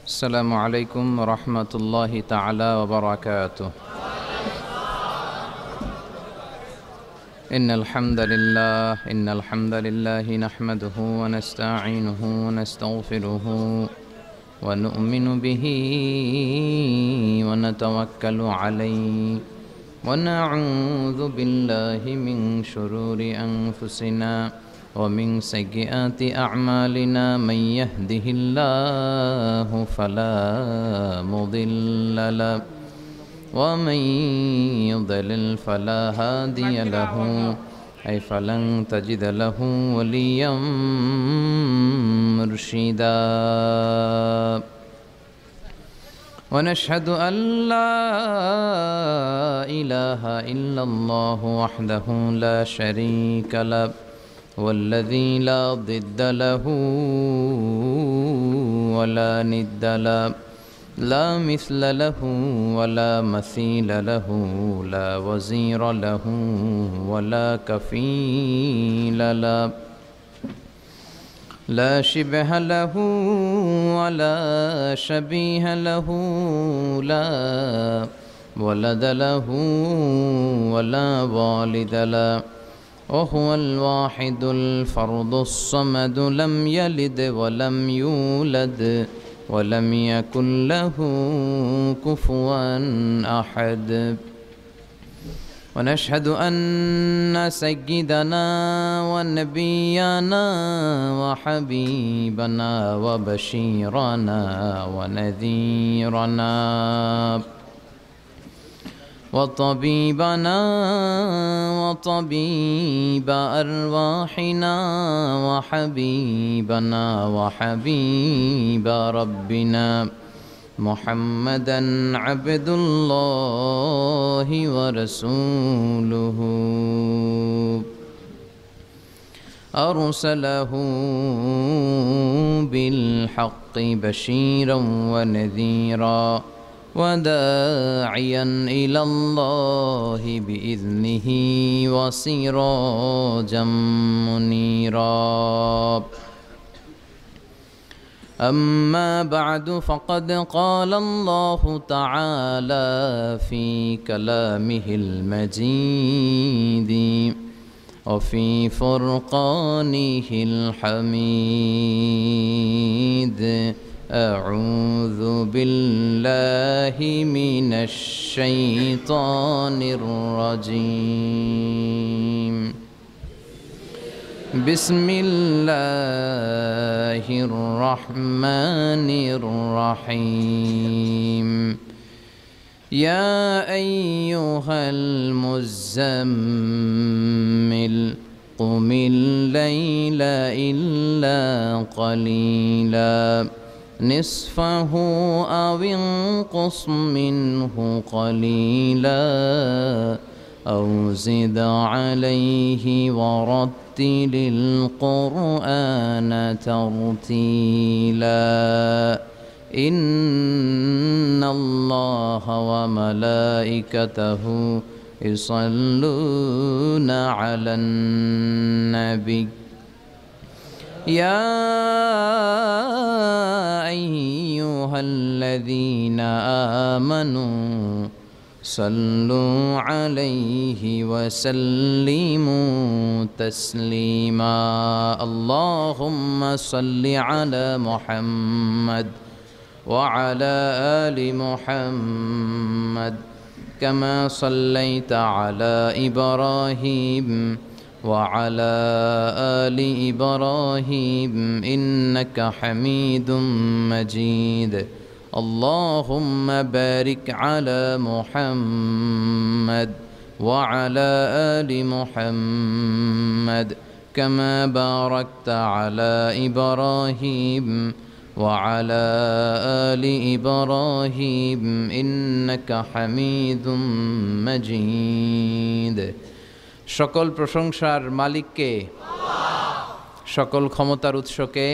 السلام عليكم ورحمة الله تعالى وبركاته. إن الحمد لله نحمده ونستعينه ونستغفره ونؤمن به ونتوكل عليه ونعوذ بالله من شرور أنفسنا ومن سيئات أعمالنا. من يهده الله فلا مضل له ومن يضلل فلا هادي له أي فلن تجد له وليا مرشدا. ونشهد أن لا إله إلا الله وحده لا شريك له والذي لا ضد له ولا ند له لا مثل له ولا مثيل له لا وزير له ولا كفيل له لا شبه له ولا شبيه له لا ولد له ولا والد له وهو الواحد الفرد الصمد لم يلد ولم يولد ولم يكن له كفوا أحد. ونشهد أن سيدنا ونبينا وحبيبنا وبشيرنا ونذيرنا وطبيبنا وطبيب أرواحنا وحبيبنا وحبيب ربنا محمدا عبد الله ورسوله أرسله بالحق بشيرا ونذيرا وداعيا إلى الله بإذنه وسراجا منيرا. أما بعد فقد قال الله تعالى في كلامه المجيد وفي فرقانه الحميد. أعوذ بالله من الشيطان الرجيم. بسم الله الرحمن الرحيم. يا أيها المزمل قم الليل إلا قليلا نصفه أو انقص منه قليلا أو زد عليه ورتل القرآن ترتيلا. إن الله وملائكته يصلون على النبي يا أيها الذين آمنوا صلوا عليه وسلموا تسليما. اللهم صل على محمد وعلى آل محمد كما صليت على إبراهيم وعلى آل إبراهيم إنك حميد مجيد. اللهم بارك على محمد وعلى آل محمد كما باركت على إبراهيم وعلى آل إبراهيم إنك حميد مجيد. সকল প্রশংসার মালিককে, সকল ক্ষমতার উৎসকে,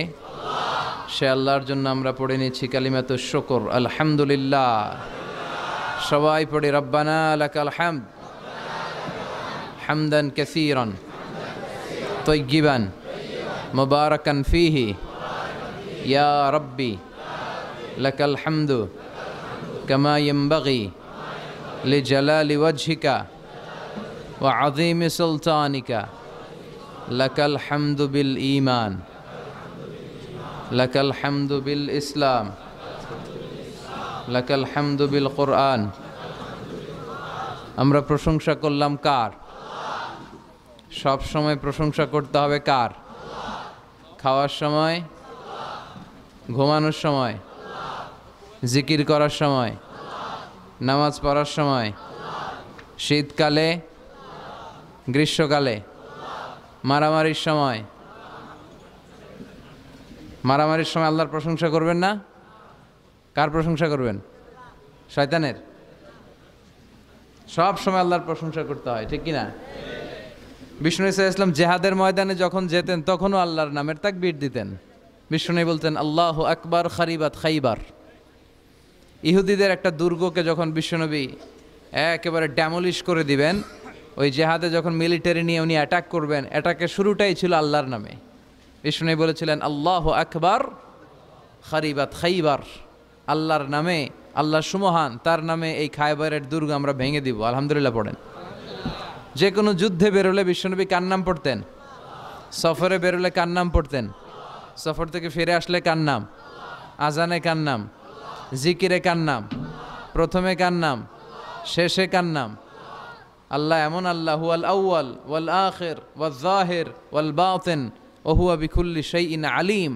সে আল্লাহর জন্য আমরা পড়ে নিচ্ছি কালিমাতুশ শুকর আলহামদুলিল্লাহ। সবাই পড়ি রব্বানা লাকাল হামদ হামদান কাসীরান তয়্যিবান মুবারাকান ফীহি ইয়া রাব্বি লাকাল হামদু কামা ইয়ানবাগি লিজালালি ওয়াজহিকা ওয়া আযীমি সুলতানিকা লাকাল হামদু বিল ঈমান লাকাল হামদু বিল ইসলাম লাকাল হামদু বিল কুরআন। আমরা প্রশংসা করলাম কার? সব সময় প্রশংসা করতে হবে কার? খাওয়ার সময়, ঘুমানোর সময়, জিকির করার সময়, নামাজ পড়ার সময়, শীতকালে, গ্রীষ্মকালে, মারামারির সময়। মারামারির সময় আল্লাহর প্রশংসা করবেন না? কার প্রশংসা করবেন? শয়তানের? সব সময় আল্লাহর প্রশংসা করতে হয়, ঠিক কিনা? বিষ্ণু ইসলাম জেহাদের ময়দানে যখন যেতেন তখনও আল্লাহর নামের তাকবীর দিতেন। বিষ্ণু বলতেন আল্লাহু আকবার খারিবাত খাইবার। ইহুদিদের একটা দুর্গকে যখন বিশ্বনবী একেবারে ড্যামলিশ করে দিবেন, ওই জেহাদে যখন মিলিটারি নিয়ে উনি অ্যাটাক করবেন, অ্যাটাকের শুরুটাই ছিল আল্লাহর নামে। বিষ্ণু বলেছিলেন আল্লাহু আকবার খারিবাত খাইবার। আল্লাহর নামে, আল্লাহ সুমহান, তার নামে এই খায়বারের দুর্গ আমরা ভেঙে দিব। আলহামদুলিল্লাহ পড়েন। যে কোনো যুদ্ধে বেরোলে বিশ্বনবী কার নাম পড়তেন? সফরে বেরোলে কার নাম পড়তেন? সফর থেকে ফিরে আসলে কার নাম? আজানে কার নাম? জিকিরে কার নাম? প্রথমে কার নাম? শেষে কার নাম? আল্লাহ এমন আল্লাহ, হুয়াল আউয়াল ওয়াল আখির ওয়াল যাহির ওয়াল বাতিন ওয়া হুয়া বিকুল্লি শাইইন আলিম।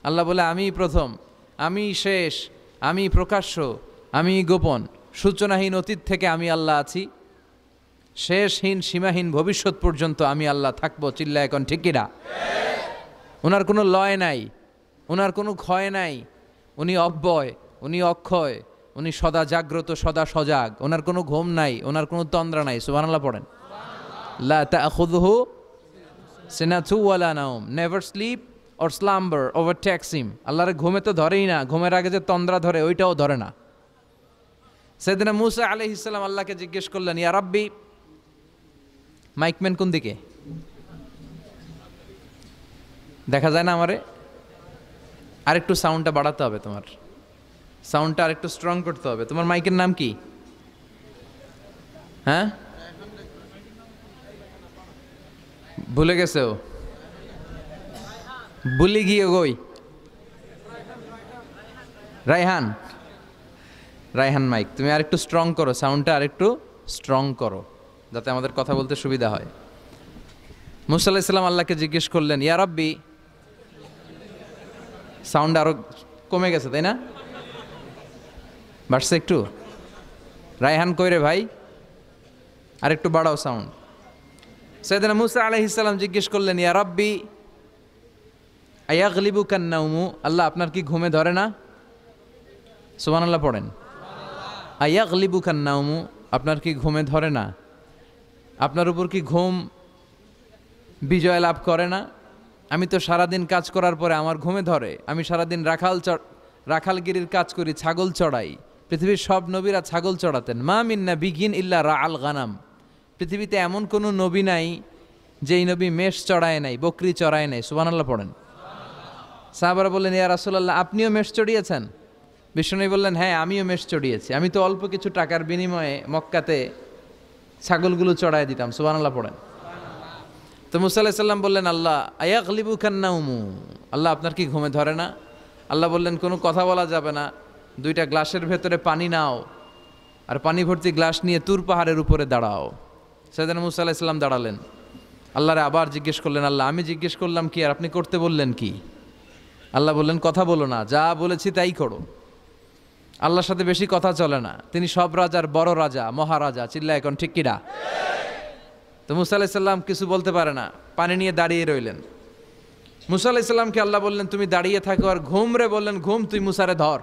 আল্লাহ বলে আমি প্রথম, আমি শেষ, আমি প্রকাশ্য, আমি গোপন। সূচনাহীন অতীত থেকে আমি আল্লাহ আছি, শেষহীন সীমাহীন ভবিষ্যৎ পর্যন্ত আমি আল্লাহ থাকবো। চিল্লা এখন ঠিক কিনা? ওনার কোনো লয় নাই, ওনার কোনো ক্ষয় নাই, উনি অব্যয়, উনি অক্ষয়, উনি সদা জাগ্রত, সদা সজাগ, ওনার কোনো ঘুম নাই, ওনার কোনো তন্দ্রা নাই। সুবহানাল্লাহ পড়েন। লা তাখুযুহু সিনাতু ওয়ালা নাওম, never sleep or slumber overtakes him. আল্লাহর ঘুমে তো ধরেই না, ঘুমের আগে যে তন্দ্রা ধরে ওইটাও ধরে না। সাইয়েদনা মূসা আলাইহিস সালাম আল্লাহকে জিজ্ঞেস করলেন, ইয়া রাব্বি, মাইকম্যান কোন দিকে? দেখা যায় না আমারে? আরেকটু সাউন্ডটা বাড়াতে হবে, তোমার সাউন্ডটা আরেকটু স্ট্রং করতে হবে। তোমার মাইকের নাম কি? হ্যাঁ, ভুলে গেছে ও, ভুলে গিয়ে গই। রায়হান, রায়হান মাইক তুমি আরেকটু স্ট্রং করো, সাউন্ডটা আরেকটু স্ট্রং করো যাতে আমাদের কথা বলতে সুবিধা হয়। মূসা আলাইহিস সালাম আল্লাহকে জিজ্ঞেস করলেন, ইয়া রাব্বি, সাউন্ড আরো কমে গেছে তাই না? বাড়ছে একটু? রায়হান কই রে ভাই, আরেকটু বাড়াও সাউন্ড। সাইয়েদনা মূসা আলাইহিস সালাম জিজ্ঞেস করলেন, ইয়া রাব্বি আয়াগলিবুকান নাওমু, আল্লাহ আপনার কি ঘুমে ধরে না? সুবহানাল্লাহ পড়েন। আয়াগলিবুকান নাওমু, আপনার কি ঘুমে ধরে না? আপনার উপর কি ঘুম বিজয় লাভ করে না? আমি তো সারাদিন কাজ করার পরে আমার ঘুমে ধরে। আমি সারাদিন রাখালগিরির কাজ করি, ছাগল চড়াই। পৃথিবীর সব নবীরা ছাগল চড়াতেন। মা মিন নাবিয়্যিন ইল্লা রাআল গানাম, পৃথিবীতে এমন কোনো নবী নাই যেই নবী মেষ চড়ায় নাই, বকরি চড়ায় নাই। সুবহানাল্লাহ পড়েন। সাহাবারা বললেন, ইয়া রাসূলুল্লাহ, আপনিও মেষ চড়িয়েছেন? বিষ্ণু বললেন, হ্যাঁ আমিও মেষ চড়িয়েছি। আমি তো অল্প কিছু টাকার বিনিময়ে মক্কাতে ছাগলগুলো চড়ায় দিতাম। সুবহানাল্লাহ পড়েন। তো মূসা আলাইহিস সালাম বললেন, আল্লাহ আয়াগলিবুকান নাওমু, আল্লাহ আপনার কি ঘুমে ধরে না? আল্লাহ বললেন, কোনো কথা বলা যাবে না, দুইটা গ্লাসের ভেতরে পানি নাও আর পানি ভর্তি গ্লাস নিয়ে তুর পাহাড়ের উপরে দাঁড়াও। সাইয়েদনা মূসা আলাইহিস সালাম দাঁড়ালেন। আল্লাহরে আবার জিজ্ঞেস করলেন, আল্লাহ আমি জিজ্ঞেস করলাম কি আর আপনি করতে বললেন কি? আল্লাহ বললেন, কথা বলো না, যা বলেছি তাই করো। আল্লাহর সাথে বেশি কথা চলে না, তিনি সব রাজার বড় রাজা, মহারাজা। চিল্লা এখন ঠিক কিনা? তো মূসা আলাইহিস সালাম কিছু বলতে পারে না, পানি নিয়ে দাঁড়িয়ে রইলেন। মূসা আলাইহিস সালামকে আল্লাহ বললেন, তুমি দাঁড়িয়ে থাকো। আর ঘুম রে বললেন, ঘুম তুই মূসারে ধর।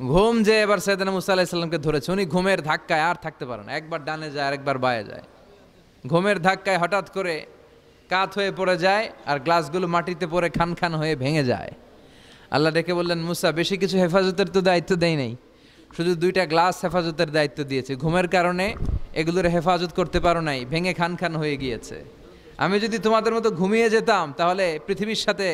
ঘুম যে এবার সাইয়েদনা মূসা আলাইহিস সালামকে ধরেছে। উনি ঘুমের ধাক্কায় আর থাকতে পারে না, একবার ডানে যায় আর একবার বায়ে যায়। ঘুমের ধাক্কায় হঠাৎ করে কাত হয়ে পড়ে যায় আর গ্লাসগুলো মাটিতে পড়ে খান খান হয়ে ভেঙে যায়। আল্লাহ ডেকে বললেন, মূসা বেশি কিছু হেফাজতের তো দায়িত্ব দেয় নাই, শুধু দুইটা গ্লাস হেফাজতের দায়িত্ব দিয়েছে। ঘুমের কারণে এগুলোর হেফাজত করতে পারো নাই, ভেঙে খান খান হয়ে গিয়েছে। আমি যদি তোমাদের মতো ঘুমিয়ে যেতাম তাহলে পৃথিবীর সাথে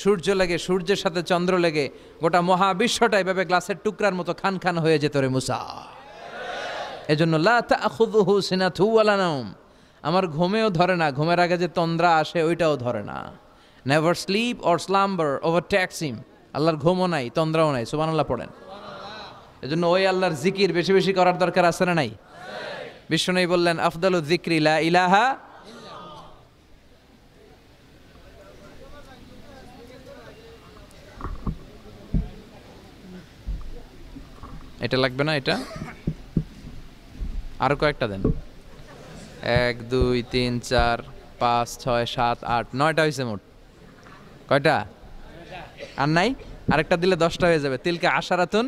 সূর্য লেগে, সূর্যের সাথে চন্দ্র লেগে গোটা মহাবিশ্বটা এভাবে গ্লাসের টুকরার মতো খান খান হয়ে যেত রে মুসা। এজন্য লা তাখুযুহু সিনাতু ওয়ালা নাওম, আমার ঘুমেও ধরে না, ঘুমের আগে যে তন্দ্রা আসে ওইটাও ধরে না। Never sleep or slumber overtakes him, আল্লাহর ঘুমও নাই, তন্দ্রাও নাই। সুবহানাল্লাহ পড়েন। এজন্য ওই আল্লাহর জিকির বেশি বেশি করার দরকার আছে না নাই? বিশ্বনবী বললেন আফদালু যিকরি লা ইলাহা। এটা লাগবে না, এটা আরো কয়েকটা দেন। 1 2 3 4 5 6 7 8 9টা হয়েছে মোট। কয়টা? আর নাই? আরেকটা দিলে 10টা হয়ে যাবে। তিলকা আশারাতুন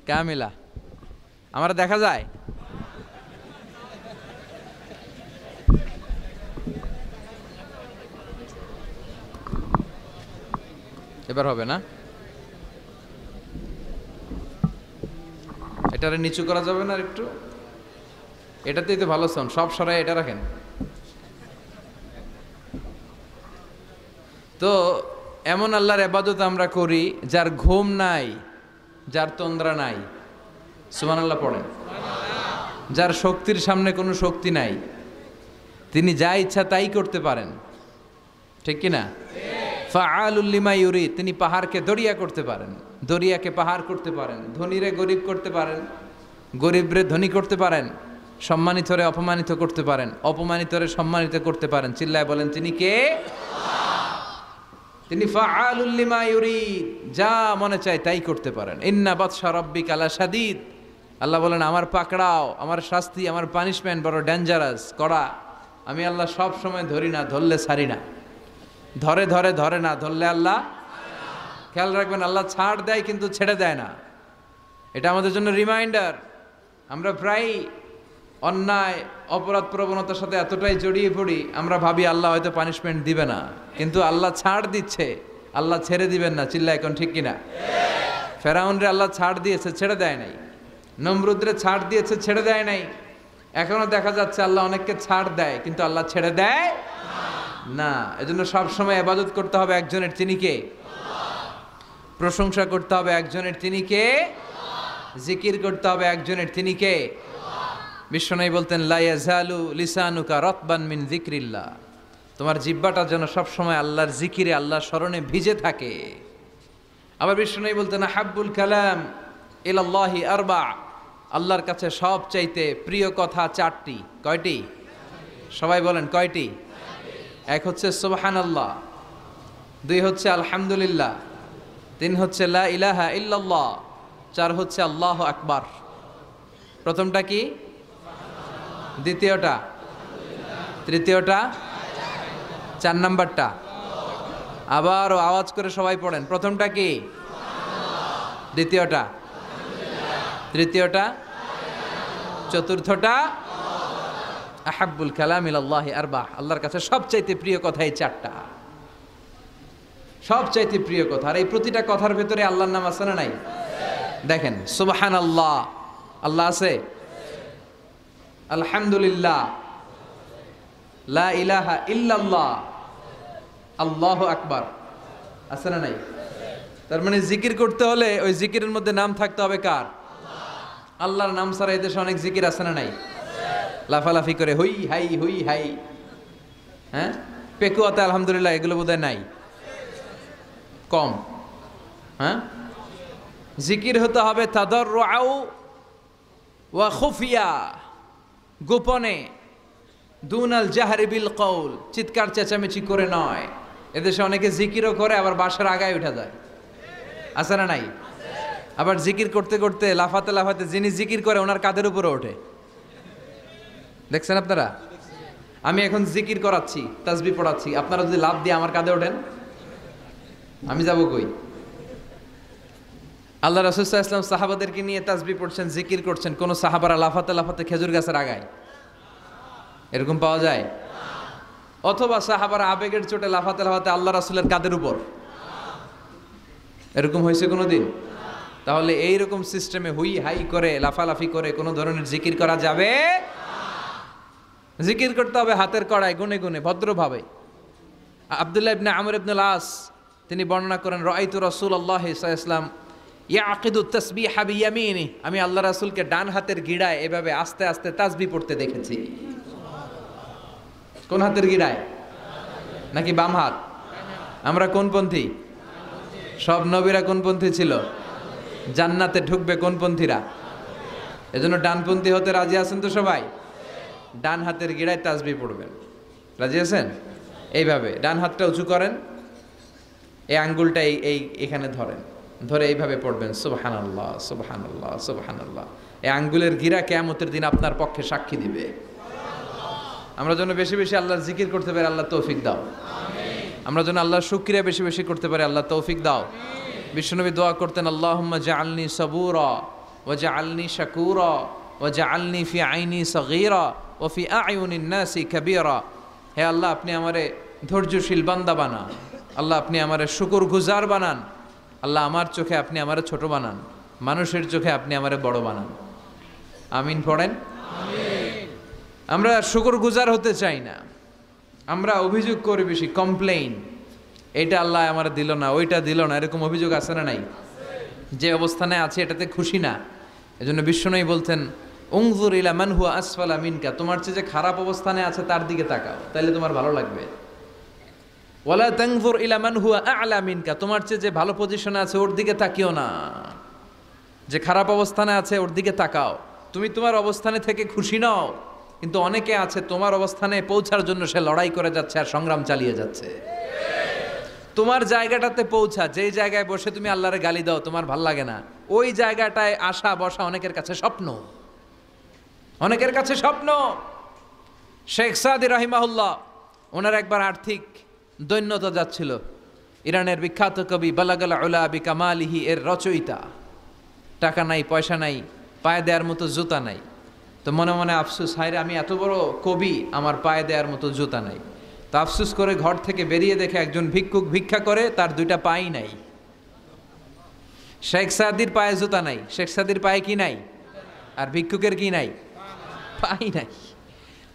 কামিলা। আমরা দেখা যায় এবার হবে না? এটারে নিচু করা যাবে না একটু? এটাতেই তো ভালো সাউন্ড, সব সরাই এটা রাখেন। তো এমন আল্লাহর ইবাদত আমরা করি যার ঘুম নাই, যার তন্দ্রা নাই। সুবহানাল্লাহ পড়েন। যার শক্তির সামনে কোনো শক্তি নাই, তিনি যা ইচ্ছা তাই করতে পারেন, ঠিক কি না? ফাআলুল লিমা ইউরিদ, তিনি পাহাড়কে দরিয়া করতে পারেন, দরিয়াকে পাহাড় করতে পারেন, ধনীরে গরিব করতে পারেন, গরিবরে ধনী করতে পারেন, সম্মানিতরে অপমানিত করতে পারেন, অপমানিতরে সম্মানিত করতে পারেন। চিল্লায় বলেন তিনি কে? তিনি ফাআলুল লিমা ইউরিদ, যা মনে চায় তাই করতে পারেন। ইন্না বাতশা রাব্বিকা লাশাদীদ, আল্লাহ বলেন আমার পাকড়াও, আমার শাস্তি, আমার পানিশমেন্ট বড় ডেঞ্জারাস, কড়া। আমি আল্লাহ সব সময় ধরি না, ধরলে ছাড়ি না। ধরে ধরে ধরে না, ধরলে আল্লাহ। খেয়াল রাখবেন, আল্লাহ ছাড় দেয় কিন্তু ছেড়ে দেয় না। এটা আমাদের জন্য রিমাইন্ডার। আমরা প্রায় অন্যায় অপরাধ প্রবণতার সাথে এতটাই জড়িয়ে পড়ি, আমরা ভাবি আল্লাহ হয়তো পানিশমেন্ট দিবে না, কিন্তু আল্লাহ ছাড় দিচ্ছে, আল্লাহ ছেড়ে দিবেন না। চিল্লা এখন ঠিক কিনা? ফেরাউনরে আল্লাহ ছাড় দিয়েছে, ছেড়ে দেয় নাই। নমরুদরে ছাড় দিয়েছে, ছেড়ে দেয় নাই। এখনো দেখা যাচ্ছে আল্লাহ অনেককে ছাড় দেয়, কিন্তু আল্লাহ ছেড়ে দেয় না। এজন্য সবসময় ইবাদত করতে হবে একজনের, তিনি কে? প্রশংসা করতে হবে একজনের, তিনি কে? জিকির করতে হবে একজনের, তিনি কে? বিশ্বনবী বলতেন লা ইয়াজালু লিসানুকা রাতবান মিন যিকরিল্লাহ, তোমার জিহ্বাটা যেন সবসময় আল্লাহর জিকিরে, আল্লাহর স্মরণে ভিজে থাকে। আবার বিশ্বনবী বলতেন হাব্বুল কালাম ইলাল্লাহি আরবা, আল্লাহর কাছে সবচাইতে প্রিয় কথা 4টি। কয়টি? সবাই বলেন কয়টি? 1 হচ্ছে সুবহানাল্লাহ, 2 হচ্ছে আলহামদুলিল্লাহ, 3 হচ্ছে লা ইলাহা ইল্লাল্লাহ, 4 হচ্ছে আল্লাহু আকবার। প্রথমটা কি? দ্বিতীয়টা? তৃতীয়টা? 4 নাম্বারটা? আবারও আওয়াজ করে সবাই পড়েন। প্রথমটা কি? দ্বিতীয়টা? তৃতীয়টা? চতুর্থটা? আহাব্বুল কালাম ইলাল্লাহি আরবা, আল্লাহর কাছে সবচাইতে প্রিয় কথা এই 4টা, সবচাইতে প্রিয় কথা। আর এই প্রতিটা কথার ভেতরে আল্লাহর নাম আছে না নাই? দেখেন, সুবহানাল্লাহ আল্লাহ আছে, আলহামদুলিল্লাহ, লা ইলাহা ইল্লাল্লাহ, আল্লাহু আকবার আছে না নাই? তার মানে জিকির করতে হলে ওই জিকিরের মধ্যে নাম থাকতে হবে কার? আল্লাহর নাম ছাড়া এই দেশে অনেক জিকির আছে না নাই? লাফালাফি করে হুই হাই হুই হাই, হ্যাঁ, পেকুয়াতে আলহামদুলিল্লাহ, এগুলো বোধহয় নাই, কম। হ্যাঁ, জিকির হতে হবে তাদাররুআ ওয়া খুফিয়া, গোপনে, দুনাল জাহরি বিল কওল, চিৎকার চেঁচামেচি করে নয়। এদেশে অনেকে জিকিরও করে আবার বাসার আগায় উঠা যায়, আছে না নাই? আবার জিকির করতে করতে লাফাতে লাফাতে যিনি জিকির করে ওনার কাঁধের উপরে ওঠে, দেখছেন আপনারা? আমি এখন জিকির করাচ্ছি, তাসবিহ পড়াচ্ছি, আপনারা যদি লাফ দিয়ে আমার কাঁধে ওঠেন, আমি যাব কই? আল্লাহ রাসূল সাল্লাল্লাহু আলাইহি ওয়াসাল্লাম সাহাবাদেরকে নিয়ে তাসবিহ পড়ছেন, জিকির করছেন, কোন সাহাবারা লাফাতে লাফাতে খেজুর গাছের আগায়, এরকম পাওয়া যায়? অথবা সাহাবারা আবেগের চোটে লাফাতে লাফাতে আল্লাহ রাসূলের কাঁধের উপর, এরকম হয়েছে কোনোদিন? তাহলে এইরকম সিস্টেমে হুই হাই করে লাফালাফি করে কোনো ধরনের জিকির করা যাবে? জিকির করতে হবে হাতের কড়ায়, গুনে গুনে, ভদ্রভাবে। আব্দুল্লাহ ইবনে আমর ইবনুল আস তিনি বর্ণনা করেন রাআইতু রাসূলুল্লাহ সাল্লাল্লাহু আলাইহি ওয়াসাল্লাম ইয়াকিদু তাসবিহা বিয়ামিনি, আমি আল্লাহ রাসূলকে ডান হাতের গিড়ায় এভাবে আস্তে আস্তে তাসবিহ পড়তে দেখেছি। কোন হাতের গিড়ায় নাকি বাম হাত? আমরা কোন পন্থী? সব নবীরা কোন পন্থী ছিল? জান্নাতে ঢুকবে কোন পন্থীরা? এজন্য ডানপন্থী হতে রাজি আছেন তো সবাই? ডান হাতের গিড়ায় তাসবিহ পড়বেন, রাজি আছেন? এইভাবে ডান হাতটা উঁচু করেন, এই আঙ্গুলটা এই এখানে ধরেন, ধরে এইভাবে পড়বেন সুবহানাল্লাহ সুবহানাল্লাহ সুবহানাল্লাহ। এই আঙ্গুলের গিরা কিয়ামতের দিন আপনার পক্ষে সাক্ষী দিবে। আমরা যেন বেশি বেশি আল্লাহর জিকির করতে পারি, আল্লাহ তৌফিক দাও। আমরা যেন আল্লাহর শুকরিয়া বেশি বেশি করতে পারি, আল্লাহ তৌফিক দাও। বিশ্বনবী দোয়া করতেন, আল্লাহুম্মা জাআলনি সাবুরা ওয়া জাআলনি শাকুরা ওয়া জাআলনি ফি আইনি সগীরা ওয়া ফি আয়ুনিন নাসি কাবীরা। হে আল্লাহ, আপনি আমারে ধৈর্যশীল বান্দা বানান, আল্লাহ আপনি আমারে শুকরগুজার বানান, আল্লাহ আমার চোখে আপনি আমারে ছোট বানান, মানুষের চোখে আপনি আমারে বড় বানান। আমিন পড়েন। আমরা শুকরগুজার হতে চাই না, আমরা অভিযোগ করি বেশি, কমপ্লেইন, এটা আল্লাহ আমার দিল না, ওইটা দিল না, এরকম অভিযোগ আছে না নাই? যে অবস্থানে আছে এটাতে খুশি না। এজন্য বিশ্বনবী বলতেন, উনজুর ইলা মান হুয়া আসফালা মিনকা, তোমার চেয়ে যে খারাপ অবস্থানে আছে তার দিকে তাকাও, তাহলে তোমার ভালো লাগবে। ওয়ালা তানজুর ইলা মান হুয়া আ'লা মিনকা, তোমার চেয়ে যে ভালো পজিশনে আছে ওর দিকে তাকিও না, যে খারাপ অবস্থানে আছে ওর দিকে তাকাও। তুমি তোমার অবস্থানে থেকে খুশি নাও, কিন্তু অনেকে আছে তোমার অবস্থানে পৌঁছার জন্য সে লড়াই করে যাচ্ছে আর সংগ্রাম চালিয়ে যাচ্ছে। তোমার জায়গাটাতে পৌঁছা, যেই জায়গায় বসে তুমি আল্লাহরে গালি দাও তোমার ভাল লাগে না, ওই জায়গাটায় আসা বসা অনেকের কাছে স্বপ্ন, অনেকের কাছে স্বপ্ন। শেখ সাদি রাহিমাহুল্লাহ, ওনার একবার আর্থিক দৈন্যতা যাচ্ছিল। ইরানের বিখ্যাত কবি বালাগাল উলা বিকামালিহি এর রচয়িতা, টাকা নাই, পয়সা নাই, পায়ে দেওয়ার মতো জুতা নাই। তো মনে মনে আফসুস, হায়রে আমি এত বড় কবি, আমার পায়ে দেওয়ার মতো জুতা নাই। তো আফসুস করে ঘর থেকে বেরিয়ে দেখে একজন ভিক্ষুক ভিক্ষা করে, তার দুইটা পাই নাই। শেখ সাদির পায়ে জুতা নাই, শেখ সাদির পায়ে কি নাই? আর ভিক্ষুকের কি নাই? পাই নাই।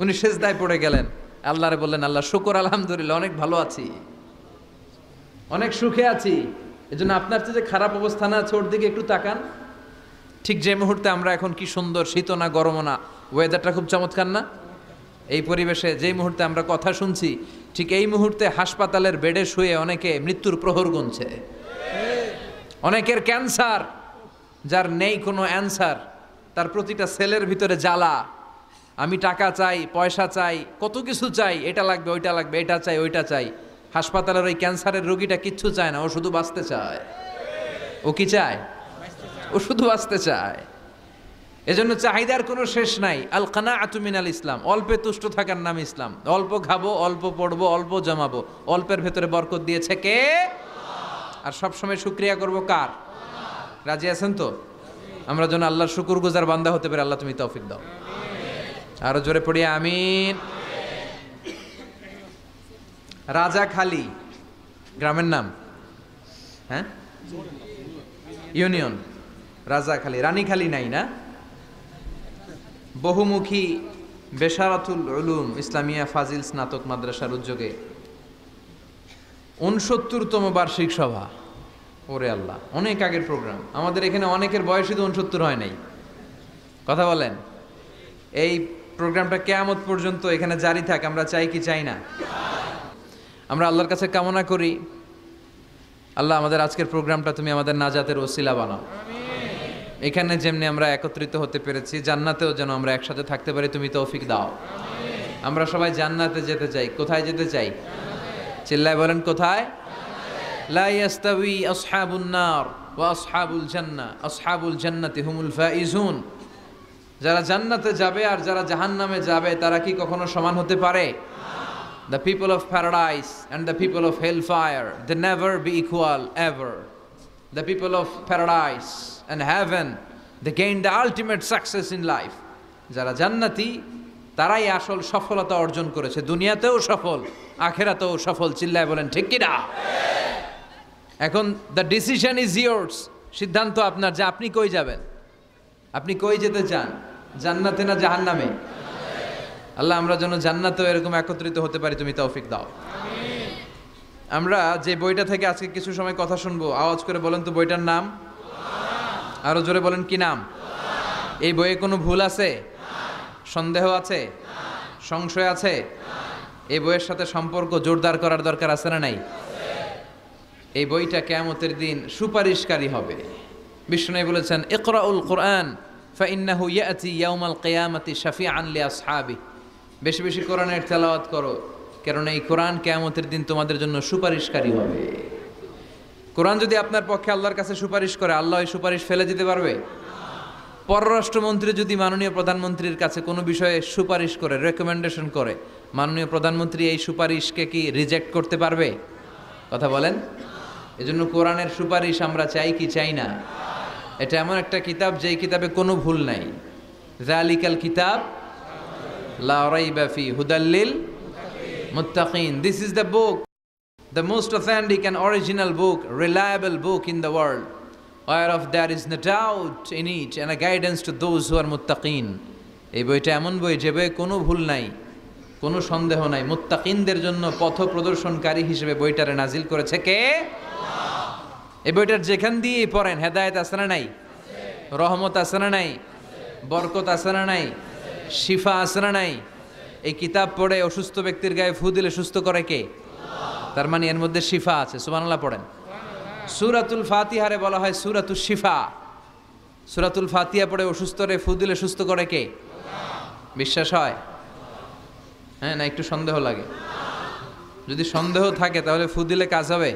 উনি সেজদায় পড়ে গেলেন, আল্লাহরে বললেন, আল্লাহ শুকর, আলহামদুলিল্লাহ অনেক ভালো আছি, অনেক সুখে আছি। এজন্য আপনার চেয়ে যে খারাপ অবস্থানে আছে ওর দিকে একটু তাকান। ঠিক যে মুহূর্তে আমরা এখন কি সুন্দর, শীত না গরম না, ওয়েদারটা খুব চমৎকার না? এই পরিবেশে যেই মুহূর্তে আমরা কথা শুনছি, ঠিক এই মুহূর্তে হাসপাতালের বেডে শুয়ে অনেকে মৃত্যুর প্রহর গুনছে। অনেকের ক্যান্সার, যার নেই কোনো অ্যান্সার, তার প্রতিটা সেলের ভিতরে জ্বালা, আমি টাকা চাই, পয়সা চাই, কত কিছু চাই, এটা লাগবে ওইটা লাগবে, এটা চাই ওইটা চাই। হাসপাতালের ওই ক্যান্সারের রোগীটা কিচ্ছু চায় না, ও শুধু বাঁচতে চায়। ও কি চায়? ও শুধু বাঁচতে চায়। এজন্য চাহিদার কোনো শেষ নাই। আল কানাআতু মিনাল ইসলাম, অল্পে তুষ্ট থাকার নাম ইসলাম। অল্প খাবো, অল্প পড়বো, অল্প জমাবো, অল্পের ভেতরে বরকত দিয়েছে কে? আর সবসময় শুকরিয়া করবো কার? রাজি আছেন তো? আমরা যেন আল্লাহর শুকরগুজার বান্দা হতে পারি, আল্লাহ তুমি তৌফিক দাও। আরো জোরে পড়ি আমিন। রাজাখালী গ্রামের নাম, হ্যাঁ ইউনিয়ন রাজাখালী, রানীখালী নাই না? বহুমুখী বেশারাতুল উলুম ইসলামিয়া ফাজিল স্নাতক মাদ্রাসার উদ্যোগে 69তম বার্ষিক সভা। ওরে আল্লাহ, অনেক আগের প্রোগ্রাম। আমাদের এখানে অনেকের বয়সই তো 69 হয় নাই। কথা বলেন, এই প্রোগ্রামটা কিয়ামত পর্যন্ত এখানে জারি থাক, আমরা চাই কি চাই না? আমরা আল্লাহর কাছে কামনা করি, আল্লাহ আমাদের আজকের প্রোগ্রামটা তুমি আমাদের নাজাতের ওসিলা বানাও। এখানে যেমনি আমরা একত্রিত হতে পেরেছি, জান্নাতেও যেন আমরা একসাথে থাকতে পারি, তুমি তৌফিক দাও। আমরা সবাই জান্নাতে যেতে চাই। কোথায় যেতে চাই? চিল্লায় বলেন কোথায়? লা ইয়াস্তাউই আসহাবুন নার ওয়া আসহাবুল জান্নাহ, আসহাবুল জান্নাতি হুমুল ফাইজুন। যারা জান্নাতে যাবে আর যারা জাহান্নামে যাবে তারা কি কখনো সমান হতে পারে? The people of paradise and the people of hellfire, they never be equal ever. The people of paradise and heaven, they gain the ultimate success in life. যারা জান্নাতি তারাই আসল সফলতা অর্জন করেছে, দুনিয়াতেও সফল, আখিরাতেও সফল। চিল্লায় বলেন ঠিক কি না? এখন the decision is yours, সিদ্ধান্ত আপনার যে আপনি কই যাবেন, আপনি কই যেতে চান, জান্নাতে না জাহান্নামে? আল্লাহ আমরা যেন জান্নাতেও এরকম একত্রিত হতে পারি, তুমি তৌফিক দাও। আমরা যে বইটা থেকে আজকে কিছু সময় কথা শুনবো, আওয়াজ করে বলেন তো বইটার নাম। আরো জোরে বলেন, কি নাম? এই বইয়ে কোনো ভুল আছে? সন্দেহ আছে? সংশয় আছে? এই বইয়ের সাথে সম্পর্ক জোরদার করার দরকার আছে না নাই? এই বইটা কিয়ামতের দিন সুপারিশকারী হবে। বিষ্ণু বলেছেন, ইকরাউল কুরআন ফাইন্নাহু ইয়াতি ইয়াউমাল কিয়ামাতি শাফিআন লিআসহাবি। বেশি বেশি কোরআনের তেলাওয়াত করো, কারণ এই কোরআন কিয়ামতের দিন তোমাদের জন্য সুপারিশকারী হবে। কোরআন যদি আপনার পক্ষে আল্লাহর কাছে সুপারিশ করে, আল্লাহ এই সুপারিশ ফেলে দিতে পারবে? পররাষ্ট্রমন্ত্রী যদি মাননীয় প্রধানমন্ত্রীর কাছে কোনো বিষয়ে সুপারিশ করে, রেকমেন্ডেশন করে, মাননীয় প্রধানমন্ত্রী এই সুপারিশকে কি রিজেক্ট করতে পারবে? কথা বলেন। এজন্য কোরআনের সুপারিশ আমরা চাই কি চাই না? এটা এমন একটা কিতাব যেই কিতাবে কোনো ভুল নাই। যালিকাল কিতাব লা রাইবা ফি হুদাল লিল মুত্তাকিন। This is the book, the most authentic and original book, reliable book in the world, whereof there is no doubt in it and a guidance to those who are muttaqin. এই বইটা এমন বই যে বইয়ে কোনো ভুল নাই, কোনো সন্দেহ নাই। মুত্তাকিনদের জন্য পথ প্রদর্শনকারী হিসেবে বইটারে নাজিল করেছে কে? আল্লাহ। এই বইটার যেখান দিয়ে পড়েন হেদায়েত আছে না নাই? রহমত আছে না নাই? বরকত আছে না নাই? শিফা আছে না নাই? এই কিতাব পড়ে অসুস্থ ব্যক্তির গায়ে ফু দিলে সুস্থ করে কে? তার মানে এর মধ্যে শিফা আছে। সুবহানাল্লাহ পড়েন। সূরাতুল ফাতিহারে বলা হয় সূরাতুশ শিফা। সূরাতুল ফাতিহা পড়ে অসুস্থরে ফু দিলে সুস্থ করে কে? বিশ্বাস হয়? হ্যাঁ, না একটু সন্দেহ লাগে? যদি সন্দেহ থাকে তাহলে ফু দিলে কাজ হবে?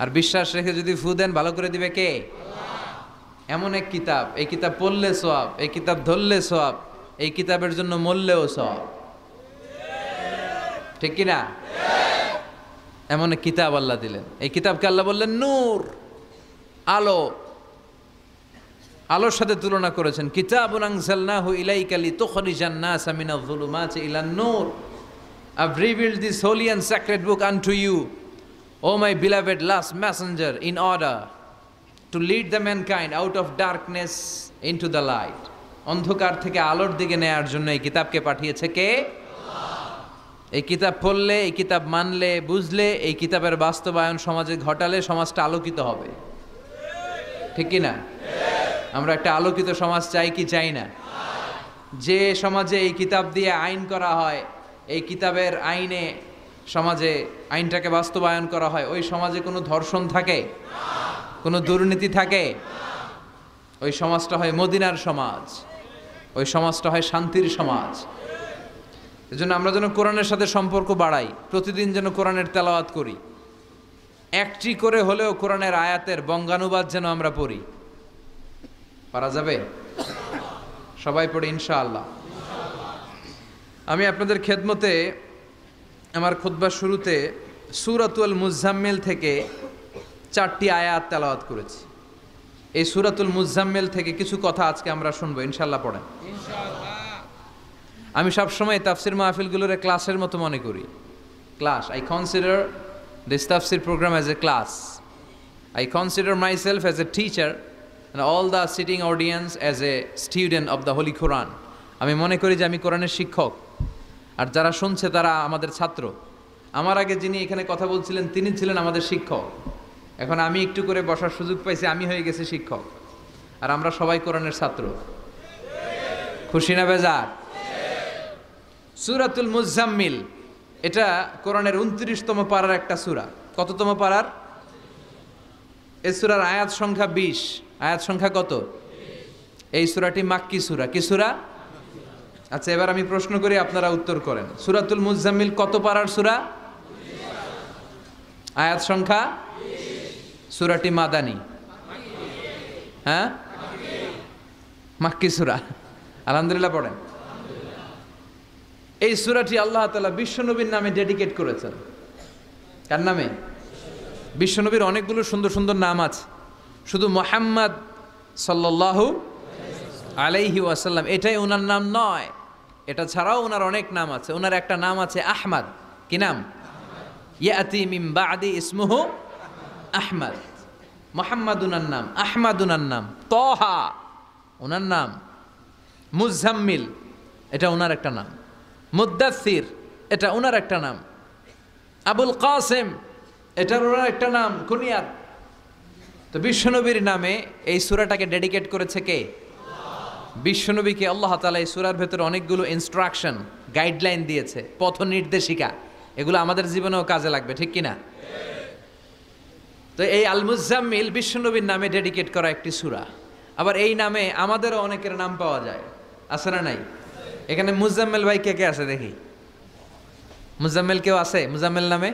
আর বিশ্বাস রেখে যদি ফু দেন ভালো করে দিবে কে? এমন এক কিতাব, এই কিতাব পড়লে সওয়াব, এই কিতাব ধরলে সওয়াব, এই কিতাবের জন্য মরলেও সওয়াব। ঠিক কি না? এমন এক কিতাব আল্লাহ দিলেন। এই কিতাবকে আল্লাহ বললেন নূর, আলো। আলোর সাথে তুলনা করেছেন। কিতাবুন আনজালনাহু ইলাইকা লিতুখরিজান NASA Minaj যুলুমাতি ইলান Noor. I've revealed this holy and sacred book unto you, O my beloved last messenger, in order to lead the mankind out of darkness into the light. অন্ধকার থেকে আলোর দিকে নেয়ার জন্য এই কিতাবকে পাঠিয়েছে কে? এই কিতাব পড়লে, এই কিতাব মানলে, বুঝলে, এই কিতাবের বাস্তবায়ন সমাজে ঘটালে সমাজটা আলোকিত হবে। ঠিক কি না? আমরা একটা আলোকিত সমাজ চাই কি চাই না? যে সমাজে এই কিতাব দিয়ে আইন করা হয়, এই কিতাবের আইনে সমাজে আইনটাকে বাস্তবায়ন করা হয়, ওই সমাজে কোনো ধর্ষণ থাকে? কোনো দুর্নীতি থাকে? ওই সমাজটা হয় মদিনার সমাজ, ওই সমাজটা হয় শান্তির সমাজ। এজন্য আমরা যেন কোরআনের সাথে সম্পর্ক বাড়াই, প্রতিদিন যেন কোরআনের তেলাওয়াত করি, একটি করে হলেও কোরআনের আয়াতের বঙ্গানুবাদ যেন আমরা পড়ি। পারা যাবে? সবাই পড়ে ইনশাআল্লাহ। আমি আপনাদের খেদমতে আমার খুতবার শুরুতে সূরাতুল মুজাম্মিল থেকে 4টি আয়াত তেলাওয়াত করেছি। এই সূরাতুল মুজাম্মিল থেকে কিছু কথা আজকে আমরা শুনবো ইনশাআল্লাহ। পড়েন ইনশাআল্লাহ। আমি সবসময় তাফসির মাহফিলগুলোরে ক্লাসের মতো মনে করি। ক্লাস, আই কনসিডার দিস তাফসির program as a class. I consider myself as a teacher and all the sitting audience as a student of the Holy Quran. আমি মনে করি যে আমি কোরআনের শিক্ষক, আর যারা শুনছে তারা আমাদের ছাত্র। আমার আগে যিনি এখানে কথা বলছিলেন তিনি ছিলেন আমাদের শিক্ষক। এখন আমি একটু করে বসার সুযোগ পাইছি, আমি হয়ে গেছি শিক্ষক, আর আমরা সবাই কোরআনের ছাত্র। খুশি না বেজার? সূরাতুল মুজাম্মিল এটা কোরআনের 29তম পারার একটা সূরা। কততম পারার? এই সূরার আয়াত সংখ্যা 20। আয়াত সংখ্যা কত? এই সূরাটি মাক্কি সূরা। কি সূরা? আচ্ছা, এবার আমি প্রশ্ন করি, আপনারা উত্তর করেন। সূরাতুল মুজাম্মিল কত পারার সূরা? আয়াত সংখ্যা? সূরাটি মাদানী? হ্যাঁ, মাক্কি সূরা। আলহামদুলিল্লাহ পড়েন। এই সূরাটি আল্লাহ তাআলা বিশ্বনবীর নামে ডেডিকেট করেছেন। কার নামে? বিশ্বনবীর অনেকগুলো সুন্দর সুন্দর নাম আছে, শুধু মুহাম্মদ সাল্লাল্লাহু আলাইহি ওয়াসাল্লাম এটাই ওনার নাম নয়, এটা ছাড়াও ওনার অনেক নাম আছে। ওনার একটা নাম আছে আহমদ। কি নাম? ইয়াতি মিন বাদি ইসমুহু আহমদ। মুহাম্মদ ওনার নাম, আহমদ ওনার নাম, তহা ওনার নাম, মুজাম্মিল এটা ওনার একটা নাম, মুদ্দাসির এটা ওনার একটা নাম, আবুল কাসেম এটার ওরা একটা নাম কুনিয়াত। তো বিশ্বনবীর নামে এই সূরাটাকে ডেডিকেট করেছে কে? বিশ্বনবীকে আল্লাহ তাআলা এই সূরার ভেতরে অনেকগুলো ইনস্ট্রাকশন, গাইডলাইন দিয়েছে, পথ নির্দেশিকা। এগুলো আমাদের জীবনেও কাজে লাগবে, ঠিক কিনা? তো এই আল মুজাম্মিল বিশ্বনবীর নামে ডেডিকেট করা একটি সূরা। আবার এই নামে আমাদেরও অনেকের নাম পাওয়া যায়, আছে না নাই? এখানে মুজাম্মেল ভাই কে কে আছে দেখি? মুজাম্মেল কেউ আছে মুজাম্মেল নামে?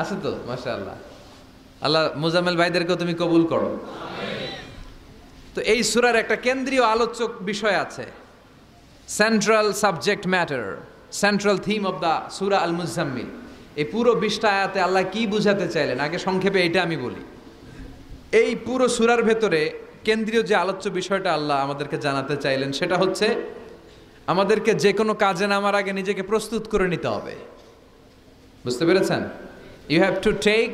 আছে তো, মাশাআল্লাহ। আল্লাহ মুজাম্মেল ভাইদেরকেও তুমি কবুল করো। তো এই সূরার একটা কেন্দ্রীয় আলোচক বিষয় আছে, central subject matter, central theme of the Surah Al Muzzammil. এই পুরো 20টা আয়াতে আল্লাহ কি বুঝাতে চাইলেন, আগে সংক্ষেপে এটা আমি বলি। এই পুরো সূরার ভেতরে কেন্দ্রীয় যে আলোচ্য বিষয়টা আল্লাহ আমাদেরকে জানাতে চাইলেন সেটা হচ্ছে আমাদেরকে যে কোনো কাজে নামার আগে নিজেকে প্রস্তুত করে নিতে হবে। বুঝতে পেরেছেন? You have to take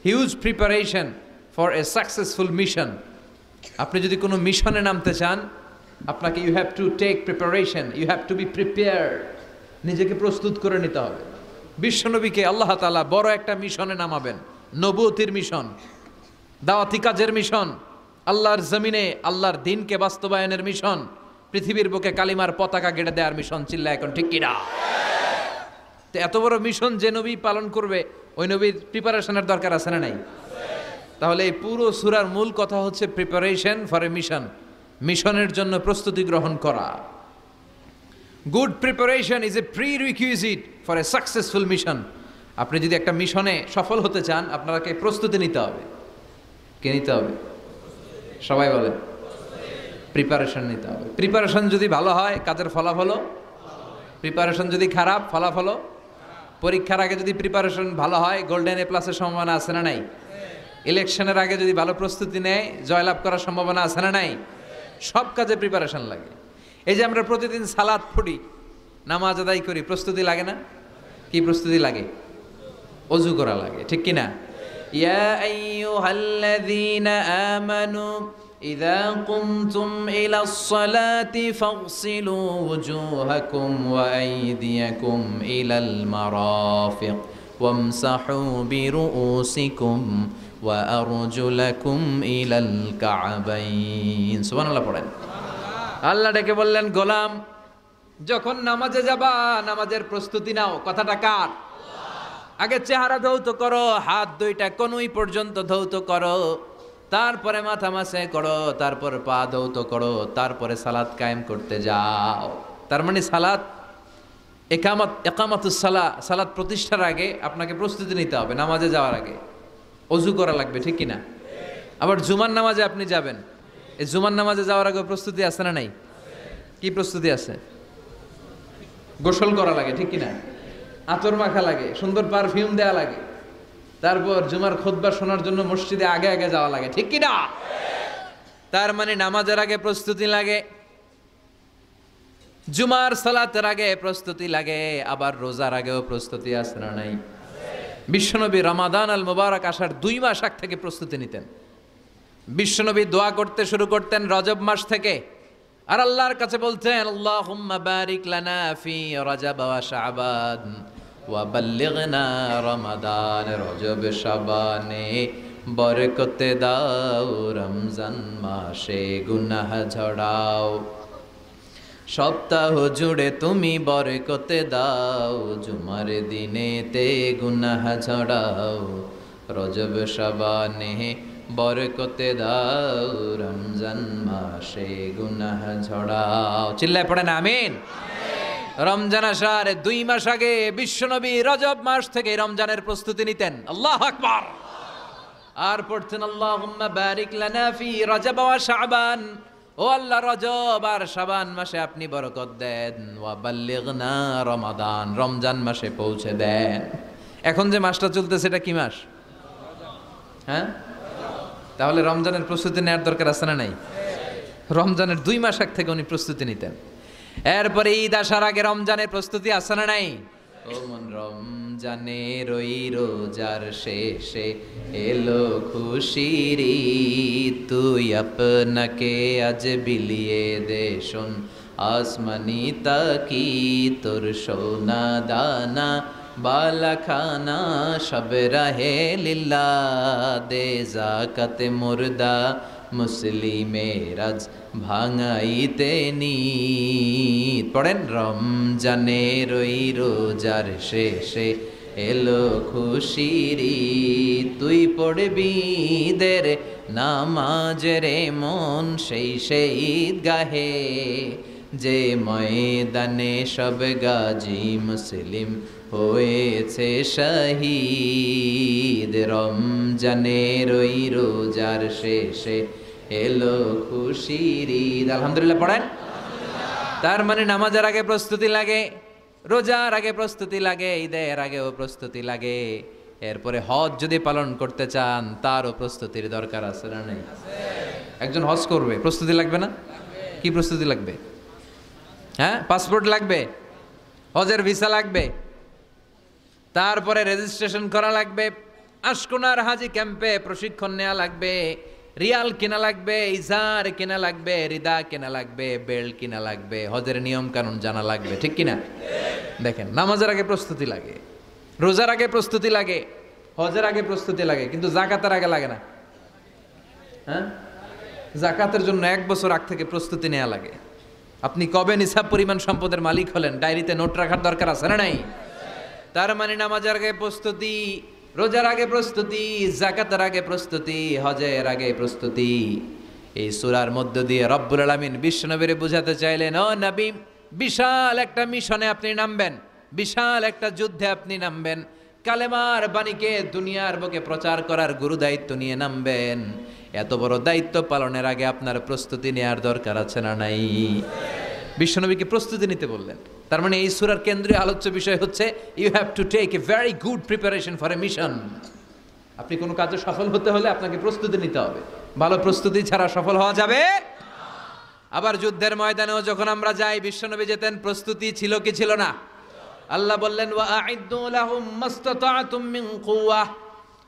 huge preparation for a successful mission. আপনি যদি কোনো মিশনে নামতে চান, আপনাকে you have to take preparation, you have to be prepared. নিজেকে প্রস্তুত করে নিতে হবে। বিশ্বনবীকে আল্লাহ তাআলা বড় একটা মিশনে নামাবেন, নবুয়তির মিশন, দাওয়াতি কাজের মিশন, আল্লাহর জমিনে আল্লাহর দ্বীনকে বাস্তবায়নের মিশন, পৃথিবীর বুকে কালিমার পতাকা গেড়ে দেওয়ার মিশন। চিল্লা এখন ঠিক কিনা? তো এত বড় মিশন যে নবী পালন করবে, ওই নবীর প্রিপারেশনের দরকার আছে না নাই? তাহলে এই পুরো সূরার মূল কথা হচ্ছে প্রিপারেশন ফর এ মিশন, মিশনের জন্য প্রস্তুতি গ্রহণ করা। Good preparation is a prerequisite for a successful mission. আপনি যদি একটা মিশনে সফল হতে চান, আপনাকে প্রস্তুতি নিতে হবে। কে নিতে হবে? সবাই বলেন। প্রিপারেশন নিতে হবে। প্রিপারেশন যদি ভালো হয়, কাজের ফলাফলও। প্রিপারেশন যদি খারাপ, ফলাফলও। পরীক্ষার আগে যদি প্রিপারেশন ভালো হয়, গোল্ডেন এ প্লাসের সম্ভাবনা আছে না নাই? ইলেকশনের আগে যদি ভালো প্রস্তুতি নেয়, জয়লাভ করার সম্ভাবনা আছে না নাই? সব কাজে প্রিপারেশন লাগে। এই যে আমরা প্রতিদিন সালাত পড়ি, নামাজ আদায় করি, প্রস্তুতি লাগে না? কি প্রস্তুতি লাগে? ওযু করা লাগে, ঠিক কিনা? ইয়া আইয়ুহাল্লাযীনা আমানু ইযা কুমতুম ইলাস সালাতি ফাগসিলু ওয়ুজুহাকুম ওয়া আইদিয়াকুম ইলাল মারাফিক ওয়ামসাহু বিরুউসিকুম ওয়া আরজুলাকুম ইলাল কা'বাইন। সুবহানাল্লাহ পড়েন। আল্লাহ ডেকে বললেন, গোলাম যখন নামাজে যাবা, নামাজের প্রস্তুতি নাও। কথাটা কার? আগে চেহারা ধৌত করো, হাত দুইটা কনুই পর্যন্ত ধৌত করো, তারপরে মাথা মাসে করো, তারপর পা ধৌত করো, তারপরে সালাত কায়েম করতে যাও। তার মানে সালাত একামাতুস সালাত প্রতিষ্ঠার আগে আপনাকে প্রস্তুতি নিতে হবে। নামাজে যাওয়ার আগে ওযু করা লাগবে, ঠিক কিনা? আবার জুমার নামাজে আপনি যাবেন, এই জুমার নামাজে যাওয়ার আগে প্রস্তুতি আছে না নাই? কি প্রস্তুতি আছে? গোসল করা লাগে, ঠিক কিনা? আতর মাখা লাগে, সুন্দর পারফিউম দেওয়া লাগে, তারপর জুমার খুতবা শোনার জন্য মসজিদে আগে আগে যাওয়া লাগে, ঠিক কিনা? তার মানে নামাজের আগে প্রস্তুতি লাগে, জুমার সালাতের আগে প্রস্তুতি লাগে, আবার রোজার আগেও প্রস্তুতি আছে না নাই? বিশ্বনবী রমাদান আল মুবারক আসার 2 মাস আগ থেকে প্রস্তুতি নিতেন। বিশ্বনবী দোয়া করতে শুরু করতেন রজব মাস থেকে, আর আল্লাহর কাছে বলতেন, আল্লাহুম্মা বারিক লানা ফি রজব ওয়া শাবান ওয়া বাল্লিগনা রমাদান। রজব শাবানে বরকতে দাও, রমজান মাসে গুনাহ ঝরাও। সপ্তাহ জুড়ে তুমি বরকতে দাও, জুমার দিনেতে গুনাহ ঝরাও। রজব শাবানে বরকতে দাও, রমজান মাসে গুনাহ ঝরাও। চিল্লায় পড়েন আমিন। রমজান আসার 2 মাস আগে বিশ্বনবী রজব মাস থেকে রমজানের প্রস্তুতি নিতেন। আল্লাহু আকবার। আর পড়তেন, আল্লাহুম্মা বারিক লানা ফি রজব ওয়া শাবান। ও আল্লাহ, রজব আর শাবান মাসে আপনি বরকত দেন। ওয়া বাল্লিগনা রমাদান, রমজান মাসে পৌঁছে দেন। এখন যে মাসটা চলতেছে এটা কি মাস? হ্যাঁ, তাহলে রমজানের প্রস্তুতি নেওয়ার দরকার আছে না নাই? রমজানের 2 মাস আগ থেকে উনি প্রস্তুতি নিতেন। এরপরে ঈদ আসার আগে রমজানের প্রস্তুতি আছে না নাই? ও মন রমজানের ওই রোজার শেষে এলো খুশির ঈদ, তুই আপনাকে আজ বিলিয়ে দে শোন আসমানি তাকি, তোর সোনা দানা बाला खाना सब रहे लिल्ला दे जाकाते मुर्दा मुसलिमेराज भाঙাইতে নীত পড়েন রমজানের ওই রোজার শেষে এলো খুশির ঈদ তুই পড়বি দের নামাজের মন সেই ঈদ গাহে যে ময়দানে সব গাজী মুসলিম হয়েছে শহীদ রমজানের ওই রোজার শেষে এলো খুশির ঈদ আলহামদুলিল্লাহ পড়েন। তার মানে নামাজের আগে প্রস্তুতি লাগে, রোজার আগে প্রস্তুতি লাগে, ঈদের আগেও প্রস্তুতি লাগে। এরপরে হজ যদি পালন করতে চান তারও প্রস্তুতির দরকার আছে না নেই? একজন হজ করবে, প্রস্তুতি লাগবে না? কি প্রস্তুতি লাগবে? হ্যাঁ, পাসপোর্ট লাগবে, হজের ভিসা লাগবে, তারপরে রেজিস্ট্রেশন করা লাগবে, আশকোনার হাজি ক্যাম্পে প্রশিক্ষণ নেওয়া লাগবে, রিয়াল কেনা লাগবে, ইজার কেনা লাগবে, রিদা কেনা লাগবে, বেল্ট কেনা লাগবে, হজের নিয়ম কানুন জানা লাগবে, ঠিক কিনা? দেখেন, নামাজের আগে প্রস্তুতি লাগে, রোজার আগে প্রস্তুতি লাগে, হজের আগে প্রস্তুতি লাগে, কিন্তু জাকাতের আগে লাগে না। হ্যাঁ, জাকাতের জন্য 1 বছর আগ থেকে প্রস্তুতি নেওয়া লাগে। আপনি কবে নিসাব পরিমাণ সম্পদের মালিক হলেন ডায়েরিতে নোট রাখার দরকার আছে না নাই? তার মানে নামাজের আগে প্রস্তুতি, রোজার আগে প্রস্তুতি, যাকাতের আগে প্রস্তুতি, হজের আগে প্রস্তুতি। এই সূরার মধ্য দিয়ে রব্বুল আলামিন বিশ্বনবীরে বুঝাতে চাইলেন, ও নবী, বিশাল একটা মিশনে আপনি নামবেন, বিশাল একটা যুদ্ধে আপনি নামবেন, কালেমার বাণীকে দুনিয়ার বুকে প্রচার করার গুরু দায়িত্ব নিয়ে নামবেন। এত বড় দায়িত্ব পালনের আগে আপনার প্রস্তুতি নেওয়ার দরকার আছে না নাই? বিশ্বনবীকে প্রস্তুতি নিতে বললেন। তার মানে এই সূরার কেন্দ্রীয় আলোচ্য বিষয় হচ্ছে you have to take a very good preparation for a mission. আপনি কোনো কাজে সফল হতে হলে আপনাকে প্রস্তুতি নিতে হবে, ভালো প্রস্তুতি ছাড়া সফল হওয়া যাবে। আবার যুদ্ধের ময়দানেও যখন আমরা যাই, বিশ্বনবী যেতেন, প্রস্তুতি ছিল কি ছিল না? আল্লাহ বললেন, ওয়া আ'ইদ্দু লাহুম মাসতাতা'তুম মিন কুওয়া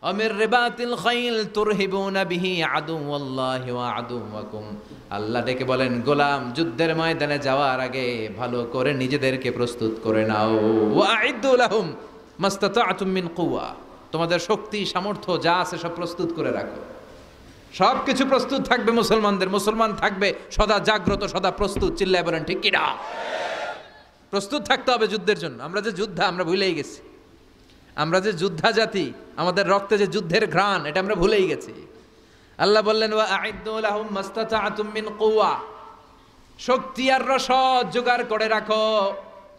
ওয়া মির রিবাতিল খাইল তুরহিবুনা বিহি আদুওয়াল্লাহি ওয়া আদুওয়াকুম। আল্লাহ ডেকে বলেন, গোলাম, যুদ্ধের ময়দানে যাওয়ার আগে ভালো করে নিজেদেরকে প্রস্তুত করে নাও। ওয়া আ'ইদ্দু লাহুম মাসতাতা'তুম মিন কুওয়া, তোমাদের শক্তি সামর্থ্য যা আছে সব প্রস্তুত করে রাখো। সব কিছু প্রস্তুত থাকবে মুসলমানদের, মুসলমান থাকবে সদা জাগ্রত, সদা প্রস্তুত। চিল্লায় বলেন ঠিক কিনা? প্রস্তুত থাকতে হবে যুদ্ধের জন্য। আমরা যে যোদ্ধা, আমরা ভুলেই গেছি। আমরা যে যোদ্ধা জাতি, আমাদের রক্তে যে যুদ্ধের ঘ্রাণ, এটা আমরা ভুলেই গেছি। আল্লাহ বললেন, ওয়া আ'ইদ্দু লাহুম মাসতাতা'তুম মিন কুওয়া, শক্তি আর রসদ জোগাড় করে রাখো।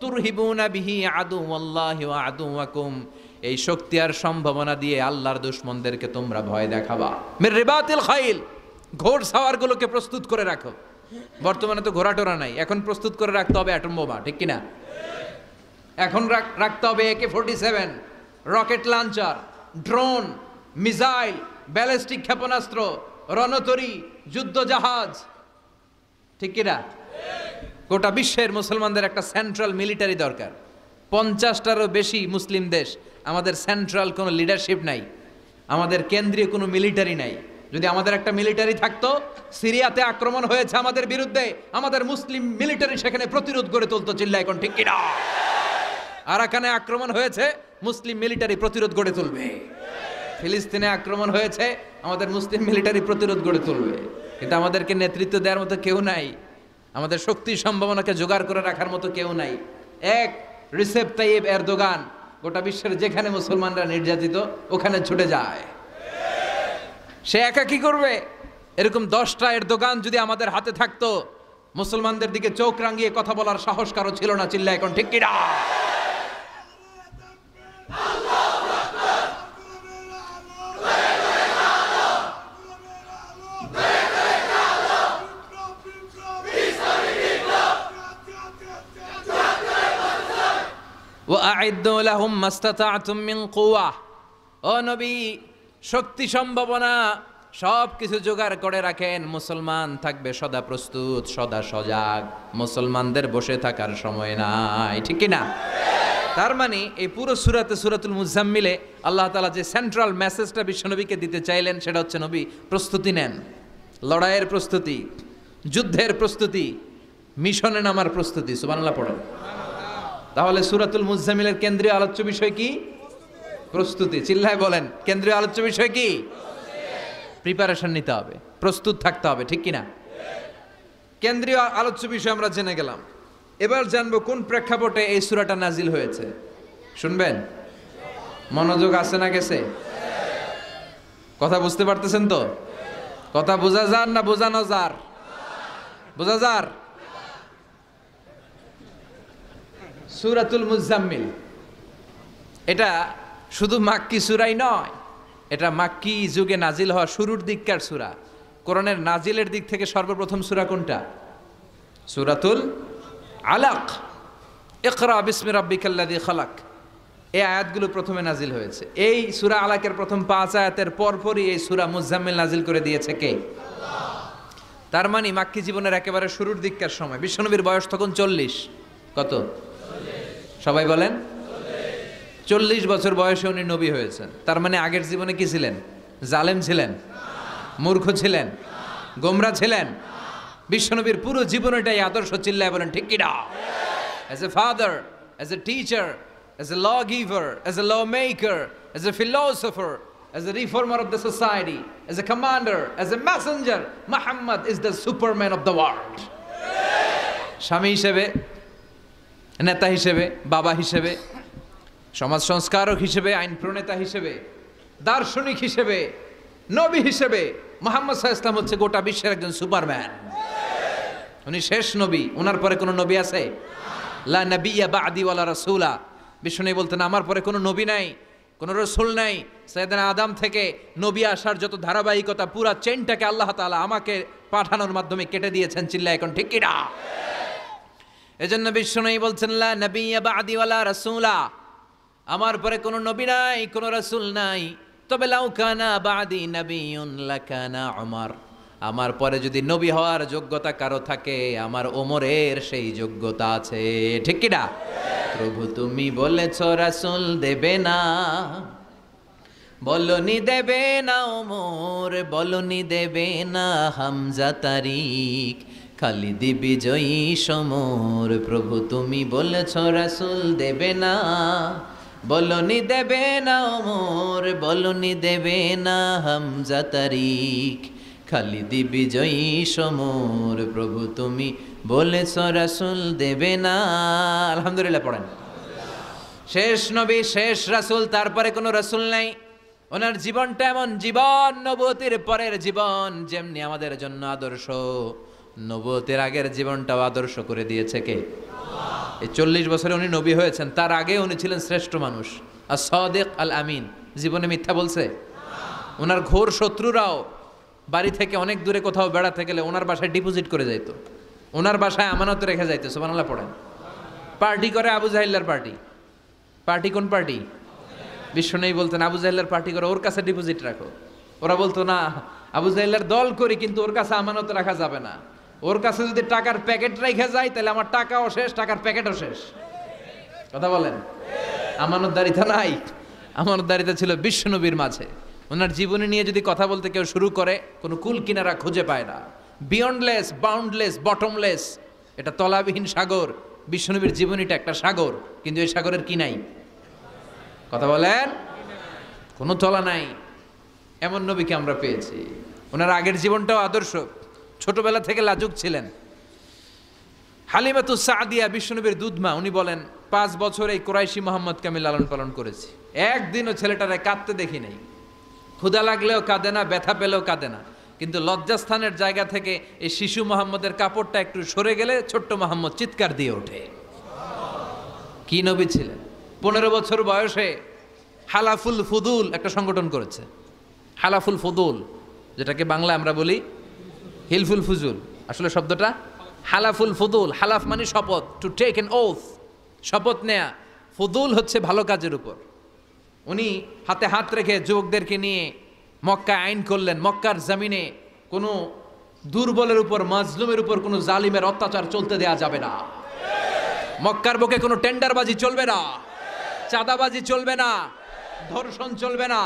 তুরহিবুনা বিহি আদুওয়াল্লাহি ওয়া আদুওয়াকুম, এই শক্তি আর সম্ভাবনা দিয়ে আল্লাহর দুশমনদেরকে তোমরা ভয় দেখাবা। মির রিবাতিল খাইল, ঘোড় সাওয়ারগুলোকে প্রস্তুত করে রাখো। বর্তমানে তো ঘোড়া টোরা নাই, এখন প্রস্তুত করে রাখতে হবে অ্যাটম বোমা, ঠিক কিনা? এখন রাখতে হবে AK-47, rocket launcher, drone, missile, ballistic ক্ষেপণাস্ত্র, রণতরী, যুদ্ধ জাহাজ, ঠিক কিনা? গোটা বিশ্বের মুসলমানদের একটা সেন্ট্রাল মিলিটারি দরকার। 50টারও বেশি মুসলিম দেশ, আমাদের সেন্ট্রাল কোনো লিডারশিপ নাই, আমাদের কেন্দ্রীয় কোনো মিলিটারি নাই। যদি আমাদের একটা মিলিটারি থাকতো, সিরিয়াতে আক্রমণ হয়েছে আমাদের বিরুদ্ধে, আমাদের মুসলিম মিলিটারি সেখানে প্রতিরোধ গড়ে তুলতো। চিল্লা এখন ঠিক কিনা? আরাকানে আক্রমণ হয়েছে, মুসলিম মিলিটারি প্রতিরোধ গড়ে তুলবে। ফিলিস্তিনে আক্রমণ হয়েছে, আমাদের মুসলিম মিলিটারি প্রতিরোধ গড়ে তুলবে। কিন্তু আমাদেরকে নেতৃত্ব দেওয়ার মতো কেউ নাই, আমাদের শক্তি সম্ভাবনাকে জোগাড় করে রাখার মতো কেউ নাই। এক রিসেপ তাইয়েব এরদোগান গোটা বিশ্বের যেখানে মুসলমানরা নির্যাতিত ওখানে ছুটে যায়। সে একা কি করবে? এরকম 10টা এরদোগান যদি আমাদের হাতে থাকতো, মুসলমানদের দিকে চোখ রাঙিয়ে কথা বলার সাহস কারো ছিল না। চিল্লা এখন ঠিক কিনা? وَأَعِدُّوا لَهُمْ مَا اسْتَطَعْتُم مِّن قُوَّةٍ, ও নবী, শক্তি সম্ভাবনা সব কিছু জোগাড় করে রাখেন। মুসলমান থাকবে সদা প্রস্তুত, সদা সজাগ। মুসলমানদের বসে থাকার সময় নাই, ঠিক কি না? তার মানে এই পুরো সূরাতে, সূরাতুল মুজাম্মিলে আল্লাহ তাআলা যে সেন্ট্রাল মেসেজটা বিশ্বনবীকে দিতে চাইলেন সেটা হচ্ছে, নবী প্রস্তুতি নেন। লড়াইয়ের প্রস্তুতি, যুদ্ধের প্রস্তুতি, মিশনে নামার প্রস্তুতি। সুবহানাল্লাহ পড়েন। তাহলে সূরাতুল মুজাম্মিলের কেন্দ্রীয় আলোচ্য বিষয় কি? প্রস্তুতি। চিল্লায় বলেন, কেন্দ্রীয় আলোচ্য বিষয় কি? প্রিপারেশন নিতে হবে, প্রস্তুত থাকতে হবে, ঠিক কিনা? কেন্দ্রীয় আলোচ্য বিষয় আমরা জেনে গেলাম। এবার জানবো কোন প্রেক্ষাপটে এই সূরাটা নাজিল হয়েছে। শুনবেন? মনোযোগ আছে না গেছে? কথা বুঝতে পারতেছেন তো? কথা বোঝা যার না বোঝানো যার? বোঝা যার? সূরাতুল মুজাম্মিল এটা শুধু মাক্কি সূরাই নয়, এটা মাক্কি যুগে নাজিল হওয়া শুরুর দিককার সূরা। কোরআনের নাজিলের দিক থেকে সর্বপ্রথম সূরা কোনটা? সূরাতুল আলাক। ইকরা বিসমি রাব্বিকাল্লাযী খালাক, এই আয়াতগুলো প্রথমে নাজিল হয়েছে। এই সূরা আলাকের প্রথম 5 আয়াতের পরপরই এই সূরা মুজাম্মিল নাজিল করে দিয়েছে কে? আল্লাহ। তার মানে মাক্কি জীবনের একেবারে শুরুর দিককার সময়। বিশ্বনবীর বয়স তখন 40। কত? 40। সবাই বলেন 40 বছর বয়সে উনি নবী হয়েছেন। তার মানে আগের জীবনে কি ছিলেন? জালেম ছিলেন? মূর্খ ছিলেন? গোমরা ছিলেন? বিশ্বনবীর পুরো জীবনটাই আদর্শ। চিল্লায় বলেন ঠিক কি না? As a father, as a teacher, as a lawgiver, as a lawmaker, as a philosopher, as a reformer of the society, as a commander, as a messenger, Muhammad is the superman of the world. স্বামী হিসেবে, নেতা হিসেবে, বাবা হিসেবে, সমাজ সংস্কারক হিসেবে, আইন প্রণেতা হিসেবে, দার্শনিক হিসেবে, নবী হিসেবে মুহাম্মদ সাল্লাল্লাহু আলাইহি ওয়াসাল্লাম হচ্ছে গোটা বিশ্বের একজন সুপারম্যান। উনি শেষ নবী। ওনার পরে কোনো নবী আছে? লা নাবিয়্যা বা'দি ওয়ালা রাসূলা। বিষ্ণু বলতেন আমার পরে কোনো নবী নাই, কোনো রাসূল নাই। সাইয়েদনা আদম থেকে নবী আসার যত ধারাবাহিকতা, পুরা চেইনটাকে আল্লাহ তাআলা আমাকে পাঠানোর মাধ্যমে কেটে দিয়েছেন। চিল্লায় এখন ঠিক কি না? এজন্য বিষ্ণু বলছেন লা নাবিয়্যা বা'দি ওয়ালা রাসূলা, আমার পরে কোনো নবী নাই, কোনো রাসূল নাই। তবে লাউ কানা বা'দি নাবিয়্যুন লাকানা উমর, আমার পরে যদি নবী হওয়ার যোগ্যতা কারো থাকে আমার ওমরের সেই যোগ্যতা আছে। ঠিক কি না? প্রভু তুমি বলেছ রাসূল দেবে না, বলনি দেবে না ওমর, বলনি দেবে না হামজা তারিক, খালিদ বিজয়ী সমর। প্রভু তুমি বলেছ রাসূল দেবে না, বলনি দেবে না ওমর, বলনি দেবে না হামজা তারিক, খালিদ বিজয়ী সমর। প্রভু তুমি বলেছ রাসূল দেবে না। আলহামদুলিল্লাহ পড়েন। শেষ নবী, শেষ রাসূল, তারপরে কোনো রাসূল নাই। ওনার জীবনটা এমন জীবন, নবুয়তের পরের জীবন যেমনি আমাদের জন্য আদর্শ, নবুয়তের আগের জীবনটাও আদর্শ করে দিয়েছে কে? আল্লাহ। এই 40 বছরে উনি নবী হয়েছেন, তার আগে উনি ছিলেন শ্রেষ্ঠ মানুষ, as-সাদিক আল-আমিন। জীবনে মিথ্যা বলছে? ওনার ঘোর শত্রুরাও বাড়ি থেকে অনেক দূরে কোথাও বেড়াতে গেলে ওনার বাসায় ডিপোজিট করে যাইতো, ওনার বাসায় আমানত রেখে যাইতো। সুবহানাল্লাহ পড়েন। পার্টি করে আবু জাহিল্লার পার্টি। পার্টি কোন পার্টি? বিষ্ণু বলতেন আবু জাহিল্লার পার্টি করে ওর কাছে ডিপোজিট রাখো। ওরা বলতো না, আবু জাহিল্লার দল করি কিন্তু ওর কাছে আমানত রাখা যাবে না। ওর কাছে যদি টাকার প্যাকেট রেখে যায় তাহলে আমার টাকাও শেষ, টাকার প্যাকেটও শেষ। কথা বলেন। আমানতদারিতা নাই। আমানতদারিতা ছিল বিশ্বনবীর মাঝে। ওনার জীবনী নিয়ে যদি কথা বলতে কেউ শুরু করে কোনো কুল কিনারা খুঁজে পায় না। বিয়ন্ডলেস, বাউন্ডলেস, বটমলেস, এটা তলাবিহীন সাগর। বিশ্বনবীর জীবনীটা একটা সাগর, কিন্তু এই সাগরের কি নাই? কথা বলেন। কোনো তলা নাই। এমন নবীকে আমরা পেয়েছি। ওনার আগের জীবনটাও আদর্শ। ছোটবেলা থেকে লাজুক ছিলেন। হালিমাতুস সাদিয়া বিশ্বনবীর দুধমা, উনি বলেন 5 বছর এই কুরাইশি মোহাম্মদকে আমি লালন পালন করেছি, একদিনও ছেলেটারে কাঁদতে দেখি নাই। ক্ষুধা লাগলেও কাঁদে না, ব্যথা পেলেও কাঁদে না। কিন্তু লজ্জাস্থানের জায়গা থেকে এই শিশু মোহাম্মদের কাপড়টা একটু সরে গেলে ছোট্ট মোহাম্মদ চিৎকার দিয়ে ওঠে। কি নবী ছিলেন! 15 বছর বয়সে হালাফুল ফুদুল একটা সংগঠন করেছে। হালাফুল ফুদুল, যেটাকে বাংলা আমরা বলি হিলফুল ফুজুল, আসলে শব্দটা হালাফুল ফুদুল। হালাফ মানে শপথ, টু টেক অ্যান ওথ, শপথ নেয়া। ফুদুল হচ্ছে ভালো কাজের উপর। উনি হাতে হাত রেখে যুবকদেরকে নিয়ে মক্কা আইন করলেন। মক্কার জমিনে কোনো দুর্বলের উপর, মাজলুমের উপর কোনো জালিমের অত্যাচার চলতে দেয়া যাবে না। মক্কার বুকে কোনো টেন্ডারবাজি চলবে না, চাঁদাবাজি চলবে না, ধর্ষণ চলবে না,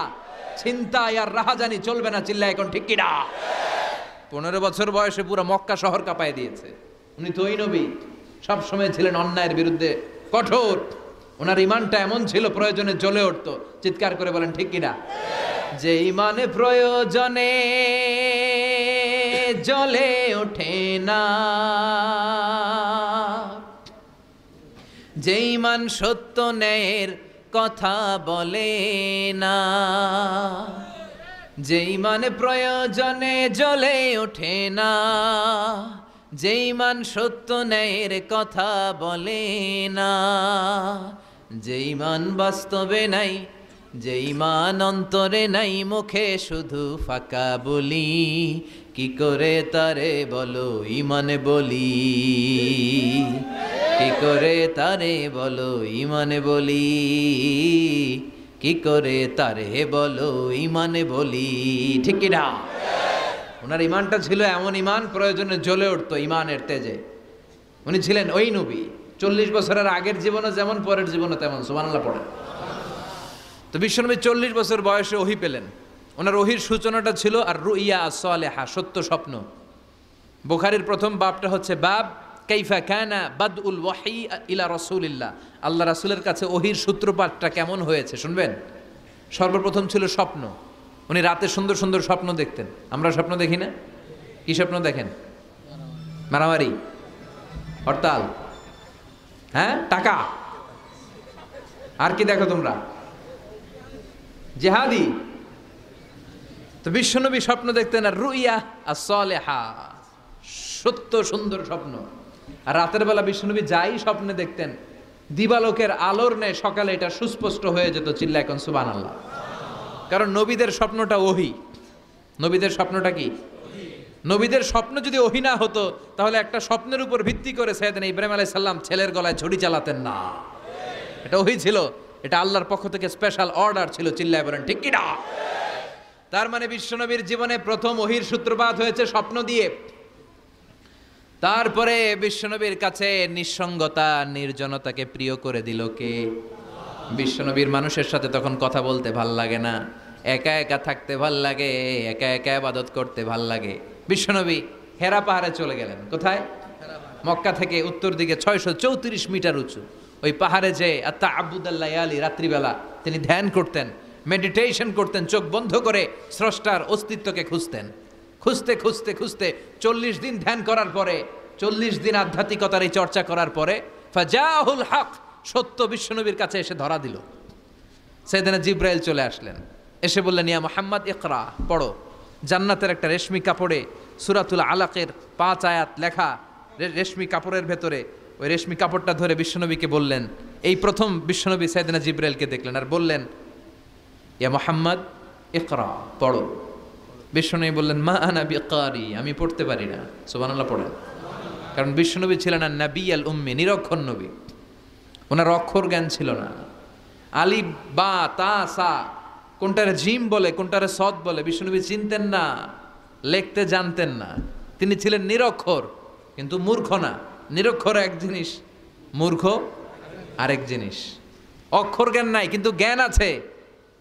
ছিনতাই আর রাহাজানি চলবে না। চিল্লায় এখন ঠিক কিনা? 15 বছর বয়সে পুরো মক্কা শহর কাঁপায় দিয়েছে। উনি তো ওই নবী, সবসময় ছিলেন অন্যায়ের বিরুদ্ধে কঠোর। ওনার ইমানটা এমন ছিল প্রয়োজনে জ্বলে উঠতো। চিৎকার করে বলেন ঠিক কিনা? যে ইমানে প্রয়োজনে জ্বলে ওঠে না, যে ইমান সত্য ন্যায়ের কথা বলে না, যে ইমানে প্রয়োজনে জ্বলে ওঠে না, যে ইমান সত্য ন্যায়ের কথা বলে না, যে ইমান বাস্তবে নাই, যে ইমান অন্তরে নাই, মুখে শুধু ফাঁকা বলি, কি করে তারে বলো ইমানে বলি, কি করে তারে বলো ইমানে বলি, কি করে তারে বলো ইমানে বলি। ঠিক কি না? ওনার ইমানটা ছিল এমন ইমান, প্রয়োজনে জ্বলে উঠতো ইমানের তেজে। উনি ছিলেন ওই নবী, 40 বছরের আগের জীবনে যেমন পরের জীবনে তেমন। সুবহানাল্লাহ পড়েন। তো বিশ্বনবী 40 বছর বয়সে ওহী পেলেন। ওনার ওহীর সূচনাটা ছিল আর রুইয়া আস-সালেহা, সত্য স্বপ্ন। বুখারীর প্রথম বাবটা হচ্ছে বাব কাইফা কানা বাদউল ওয়াহি ইলা রাসূলিল্লাহ। আল্লাহ রাসূলের কাছে ওহীর সূত্রপাতটা কেমন হয়েছে শুনবেন। সর্বপ্রথম ছিল স্বপ্ন। উনি রাতে সুন্দর সুন্দর স্বপ্ন দেখতেন। আমরা স্বপ্ন দেখি না? কি স্বপ্ন দেখেন? মারামারি, হরতাল, হ্যাঁ, টাকা, আর কি দেখো তোমরা? জিহাদি। তো বিশ্বনবী স্বপ্ন দেখতেন আর রুইয়া আস-সালেহা, সত্য সুন্দর স্বপ্ন। আর রাতের বেলা বিশ্বনবী যাই স্বপ্নে দেখতেন, দিবালোকের আলোর ন্যায় সকালে এটা সুস্পষ্ট হয়ে যেত। চিল্লা এখন সুবহানাল্লাহ। কারণ নবীদের স্বপ্নটা ওহী। নবীদের স্বপ্নটা কি? নবীদের স্বপ্ন যদি ওহী না হতো তাহলে একটা স্বপ্নের উপর ভিত্তি করে সাইয়েদনা ইব্রাহিম আলাইহিস সালাম ছেলের গলায় ঝুড়ি চালাতেন না। এটা ওহী ছিল, এটা আল্লাহর পক্ষ থেকে স্পেশাল অর্ডার ছিল। চিল্লায় বলেন ঠিক কি না? তার মানে বিশ্বনবীর জীবনে প্রথম ওহীর সূত্রপাত হয়েছে স্বপ্ন দিয়ে। তারপরে বিশ্বনবীর কাছে নিঃসঙ্গতা, নির্জনতাকে প্রিয় করে দিল কে? বিশ্বনবীর মানুষের সাথে তখন কথা বলতে ভাল লাগে না, একা একা থাকতে ভাল লাগে, একা একা ইবাদত করতে ভাল লাগে। বিশ্বনবী হেরা পাহাড়ে চলে গেলেন। কোথায়? মক্কা থেকে উত্তর দিকে 634 মিটার উঁচু ওই পাহাড়ে যে তাআব্বুদাল লায়ালি, রাত্রিবেলা তিনি ধ্যান করতেন, মেডিটেশন করতেন, চোখ বন্ধ করে স্রষ্টার অস্তিত্বকে খুঁজতেন। খুঁজতে খুঁজতে খুঁজতে 40 দিন ধ্যান করার পরে, 40 দিন আধ্যাত্মিকতার এই চর্চা করার পরে ফাজাহুল হক, সত্য বিশ্বনবীর কাছে এসে ধরা দিল। সাইয়েদনা জিবরাইল চলে আসলেন, এসে বললেন ইয়া মুহাম্মদ ইকরা, পড়ো। জান্নাতের একটা রেশমি কাপড়ে সূরাতুল আলাকের 5 আয়াত লেখা, রেশমি কাপড়ের ভেতরে ওই রেশমি কাপড়টা ধরে বিশ্বনবীকে বললেন। এই প্রথম বিশ্বনবী সাইয়েদনা জিবরাইলকে দেখলেন আর বললেন ইয়া মুহাম্মদ ইকরা, পড়ো। বিশ্বনবী বললেন মা আনা বিকারি, আমি পড়তে পারি না। সুবহানাল্লাহ পড়েন। কারণ বিশ্বনবী ছিলেন না নবী আল উম্মি, নিরক্ষর নবী। ওনার অক্ষর জ্ঞান ছিল না। আলিফ বা তা সা কোনটারে জিম বলে কোনটারে সদ বলে বিশ্বনবী চিনতেন না, লিখতে জানতেন না। তিনি ছিলেন নিরক্ষর, কিন্তু মূর্খ না। নিরক্ষর এক জিনিস, মূর্খ আরেক জিনিস। অক্ষর জ্ঞান নাই কিন্তু জ্ঞান আছে।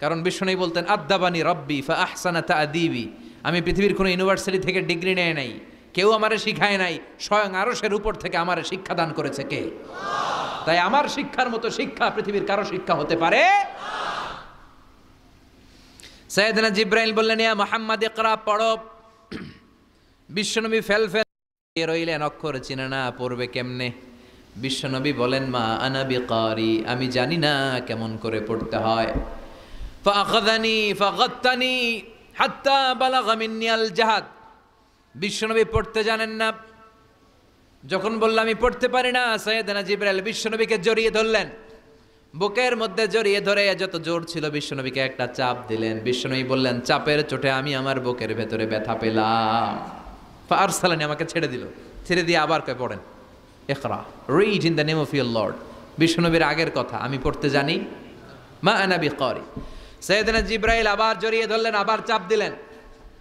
কারণ বিশ্বনবী বলতেন আদ্দাবানি রব্বি ফা আহসানা তা'দীবি, আমি পৃথিবীর কোনো ইউনিভার্সিটি থেকে ডিগ্রি নেয় নাই, কেউ আমারে শিখায় নাই, স্বয়ং আরশের উপর থেকে আমারে শিক্ষা দান করেছে কে? তাই আমার শিক্ষার মতো শিক্ষা পৃথিবীর কারো শিক্ষা হতে পারে না। সাইয়েদনা জিবরাইল বললেন ইয়া মুহাম্মদ ইকরা, পড়ো। বিশ্বনবী ফেল রইলেন, অক্ষর চিনে না, পড়বে কেমনে? বিশ্বনবী বলেন মা আনা বিকারি, আমি জানি না কেমন করে পড়তে হয়। ফাআখাযানি ফাগাত্তানি হাত্তা বালাগা মিন্নি আল জাহাদ। বিশ্বনবী পড়তে জানেন না। যখন বললাম আমি পড়তে পারি না, সাইয়েদনা জিবরাইল বিশ্বনবীকে জড়িয়ে ধরলেন, বুকের মধ্যে জড়িয়ে ধরে যত জোর ছিল বিশ্বনবীকে একটা চাপ দিলেন। বিশ্বনবী বললেন চাপের চোটে আমি আমার বুকের ভেতরে ব্যথা পেলাম। ফাআরসালানি, আমাকে ছেড়ে দিল। ছেড়ে দিয়ে আবার কয় পড়েন ইকরা, read in the name of your Lord. বিশ্বনবীর আগের কথা, আমি পড়তে জানি, মা আনা বিকারি। সাইয়েদনা জিবরাইল আবার জড়িয়ে ধরলেন, আবার চাপ দিলেন।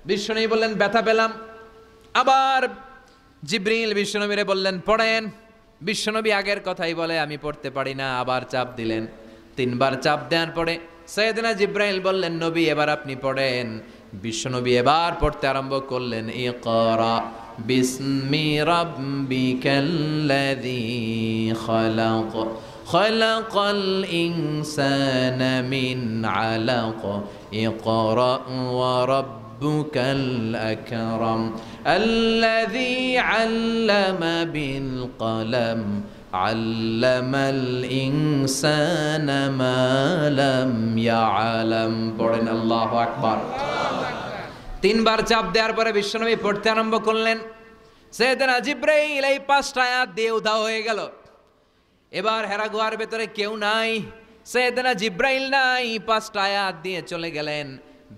বিশ্বনবী বললেন ব্যথা পেলাম। আবার জিবরিল বিশ্বনবীরে বললেন পড়েন। বিশ্বনবী আগের কথাই বলে আমি পড়তে পারি না, আবার চাপ দিলেন। 3 বার চাপ দেওয়ার পরে সাইয়েদনা জিবরাইল বললেন নবী এবার আপনি পড়েন। বিশ্বনবী এবার পড়তে আরম্ভ করলেন ইকরা বিসমি রাব্বিকাল্লাযী খালাক খালাকাল ইনসানা মিন আলাক ইকরা ওয়া রাব্বুকাল আকরাম আল্লাযী আল্লামা বিল কলম আল্লামাল ইনসানা মা লাম ইয়ালাম। পড়েন আল্লাহু আকবার। তিনবার চাপ দেওয়ার পরে বিশ্বনবী পড়তে আরম্ভ করলেন। সাইয়েদনা জিবরাইল এই 5টা আয়াত দিয়ে উধাও হয়ে গেল। এবার হেরা গুহার ভেতরে কেউ নাই, সাইয়েদনা জিবরাইল নাই, 5টা আয়াত দিয়ে চলে গেলেন।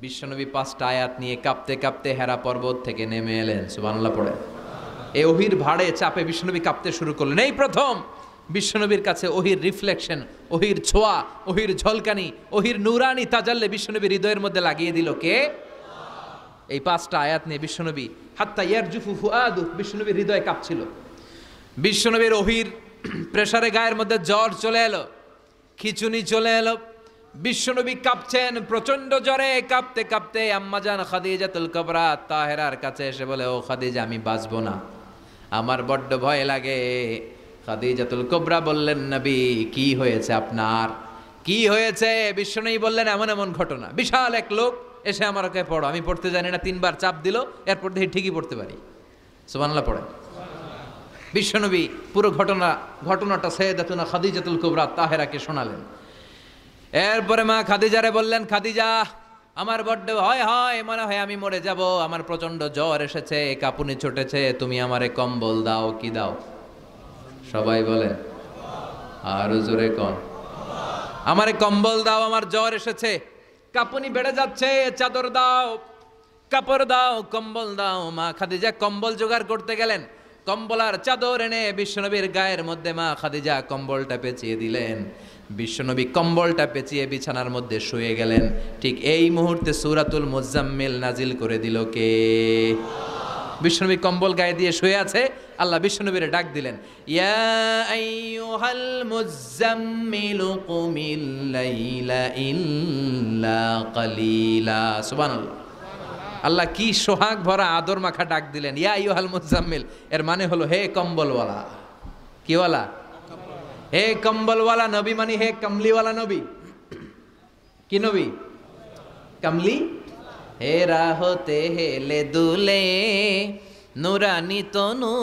বিশ্বনবী 5টা আয়াত নিয়ে কাঁপতে কাঁপতে হেরা পর্বত থেকে নেমে এলেন। সুবহানাল্লাহ পড়ে। এই ওহির ভাড়ে চাপে বিশ্বনবী কাঁপতে শুরু করলেন। এই প্রথম বিশ্বনবীর কাছে ওহির রিফ্লেকশন, ওহির ছোঁয়া, ওহির ঝলকানি, ওহির নূরানি তাজাল্লি বিশ্বনবীর হৃদয়ের মধ্যে লাগিয়ে দিল কে? এই 5টা আয়াত নিয়ে বিশ্বনবী হাত্তা ইয়ারজুফু ফুআদু, বিশ্বনবীর হৃদয় কাঁপছিল। বিশ্বনবীর ওহির প্রেসারে গায়ের মধ্যে জ্বর চলে এলো, খিচুনি চলে এলো। বিশ্বনবী কাঁপছেন প্রচন্ড জ্বরে। কাঁপতে কাঁপতে আম্মাজান খাদিজাতুল কুবরা তাহেরার কাছে এসে বলে, ও খাদিজা, আমি বাঁচবো না, আমার বড্ড ভয় লাগে। খাদিজাতুল কুবরা বললেন, নবী কি হয়েছে আপনার, কি হয়েছে? বিশ্বনবী বললেন, এমন এমন ঘটনা। বিশাল এক লোক এসে আমার কাছে পড়ো, আমি পড়তে জানি না, 3বার চাপ দিল, এরপর দেখি ঠিকই পড়তে পারি। সুবহানাল্লাহ পড়ে। বিশ্বনবী পুরো ঘটনাটা সাইয়েদাতুনা খাদিজাতুল কুবরা তাহেরাকে শোনালেন। এরপরে মা খাদিজারে বললেন, খাদিজা, আমার বড্ড ভয় হয়, মনে হয় আমি মরে যাব, আমার প্রচন্ড জ্বর এসেছে, কাঁপুনি ছুটেছে, তুমি আমারে কম্বল দাও। কি দাও? সবাই বলেন, আরো জোরে কোন, আমারে কম্বল দাও, আমার জ্বর এসেছে, কাঁপুনি বেড়ে যাচ্ছে, চাদর দাও, কাপড় দাও, কম্বল দাও। মা খাদিজা কম্বল জোগাড় করতে গেলেন। কম্বল আর চাদর এনে বিশ্বনবীর গায়ের মধ্যে মা খাদিজা কম্বলটা পেঁচিয়ে দিলেন। বিশ্বনবী কম্বলটা পেঁচিয়ে বিছানার মধ্যে শুয়ে গেলেন। ঠিক এই মুহূর্তে সূরাতুল মুজাম্মিল নাজিল করে দিল কে? বিশ্বনবী কম্বল গায়ে দিয়ে শুয়ে আছে, আল্লাহ বিশ্বনবীরে ডাক দিলেন, ইয়া আইয়ুহাল মুজাম্মিলু কুমিল লাইলা ইল্লা কালিলা। সুবহানাল্লাহ। আল্লাহ কি সোহাগ ভরা আদর মাখা ডাক দিলেন, ইয়া আইয়ুহাল মুজাম্মিল। এর মানে হলো, হে কম্বলওয়ালা। কি ওয়ালা? হে কম্বলওয়ালা নবী, মানে হে কমলিওয়ালা নবী। কি নবী? কমলি। হে রাহতে হেলে দুলে নুরানি তনু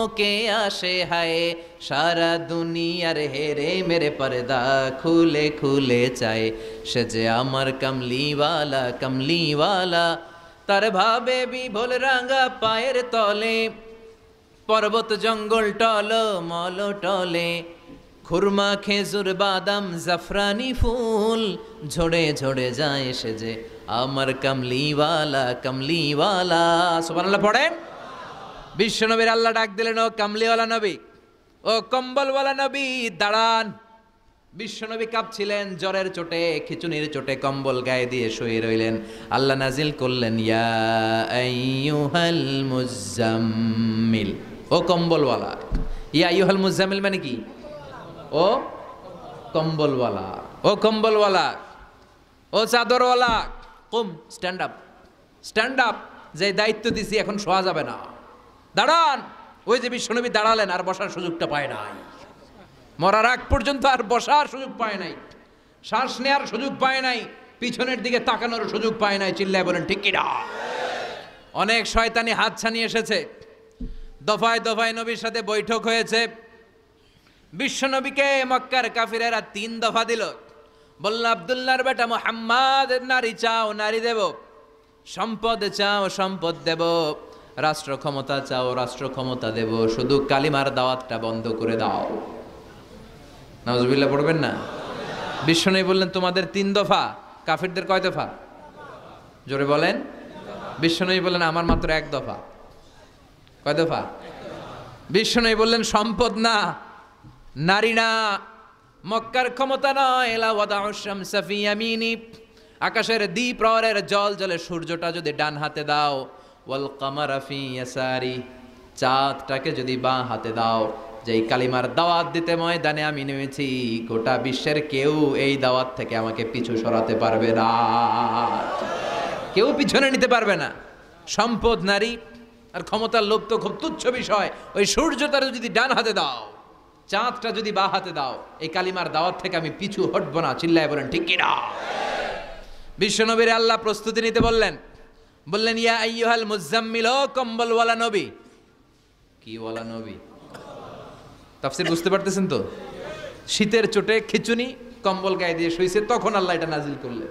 ওকে আসে হায়, সারা দুনিয়ার হেরে মেরে পর্দা খুলে খুলে চায়, সে যে আমার কমলিওয়ালা কমলিওয়ালা। তার ভাবে বিভোল রাঙা পায়ের তলে, পর্বত জঙ্গল টল মল টলে, খুরমা খেজুর বাদাম জাফরানি ফুল ঝরে ঝরে যায়, সে যে আমার কমলিওয়ালা কমলিওয়ালা। সুবহানাল্লাহ পড়েন। বিশ্বনবীর আল্লাহ ডাক দিলেন, ও কমলিওয়ালা নবী, ও কম্বলওয়ালা নবী, দাঁড়ান। বিশ্বনবী কাঁপছিলেন জ্বরের চোটে, খিচুনির চোটে, কম্বল গায়ে দিয়ে শুয়ে রইলেন। আল্লাহ নাজিল করলেন, ইয়া আইয়ুহাল মুজাম্মিল, ও কম্বলওয়ালা। ইয়া আইয়ুহাল মুজাম্মিল মানে কি? ও কম্বলওয়ালা, ও কম্বলওয়ালা, ও চাদরওয়ালা, কুম, স্ট্যান্ড আপ, স্ট্যান্ড আপ। যে দায়িত্ব দিছি এখন শোয়া যাবে না, দাঁড়ান। ওই যে বিশ্বনবী দাঁড়ালেন, আর বসার সুযোগটা পায় নাই। মরার আগ পর্যন্ত আর বসার সুযোগ পায় নাই, শ্বাস নেওয়ার সুযোগ পায় নাই, পিছনের দিকে তাকানোর সুযোগ পায় নাই। চিল্লায় বলেন ঠিক কিনা? অনেক শয়তানি হাত ছানি এসেছে, দফায় দফায় নবীর সাথে বৈঠক হয়েছে। বিশ্বনবীকে মক্কার কাফিরেরা 3 দফা দিল। বলল, আব্দুল্লাহর বেটা মুহাম্মদ, নারী চাও নারী দেব, সম্পদ চাও সম্পদ দেব, রাষ্ট্র ক্ষমতা চাও রাষ্ট্র ক্ষমতা দেব, শুধু কালিমার দাওয়াতটা বন্ধ করে দাও। নাউজুবিল্লাহ পড়বেন না? বিশ্বনবী বললেন, তোমাদের 3 দফা, কাফিরদের কয় দফা? জোরে বলেন। বিশ্বনবী বললেন, আমার মাত্র 1 দফা। কয় দফা? বিশ্বনবী বললেন, সম্পদ না, নারী না, মক্কার ক্ষমতা নয়, লা ওয়াদাউ শামসা ফি ইয়ামিনি, আকাশের দ্বিপ্রহরের জল জলে সূর্যটা যদি ডান হাতে দাও, ওয়াল কামারা ফি ইয়াসারি, চাঁদটাকে যদি বাঁ হাতে দাও, যেই কালিমার দাওয়াত দিতে ময়দানে আমি নেমেছি, গোটা বিশ্বের কেউ এই দাওয়াত থেকে আমাকে পিছু সরাতে পারবে না, কেউ পিছনে নিতে পারবে না। সম্পদ, নারী আর ক্ষমতার লোভ তো খুব তুচ্ছ বিষয়। ওই সূর্যটার যদি ডান হাতে দাও, চাঁদটা যদি বা হাতে দাও, এই কালিমার দাওয়াত থেকে আমি পিছু হটবো না। চিল্লায় বলেন ঠিক কিনা? বিশ্বনবীর আল্লাহ প্রস্তুতি নিতে বললেন, বললেন ইয়া আইয়ুহাল মুজাম্মিল, ও কম্বলওয়ালা নবী। কি ওয়ালা নবী? তাফসীর বুঝতে পারতেছেন তো? শীতের চোটে খিচুনি, কম্বল গায়ে দিয়ে শুইছে, তখন আল্লাহ এটা নাজিল করলেন।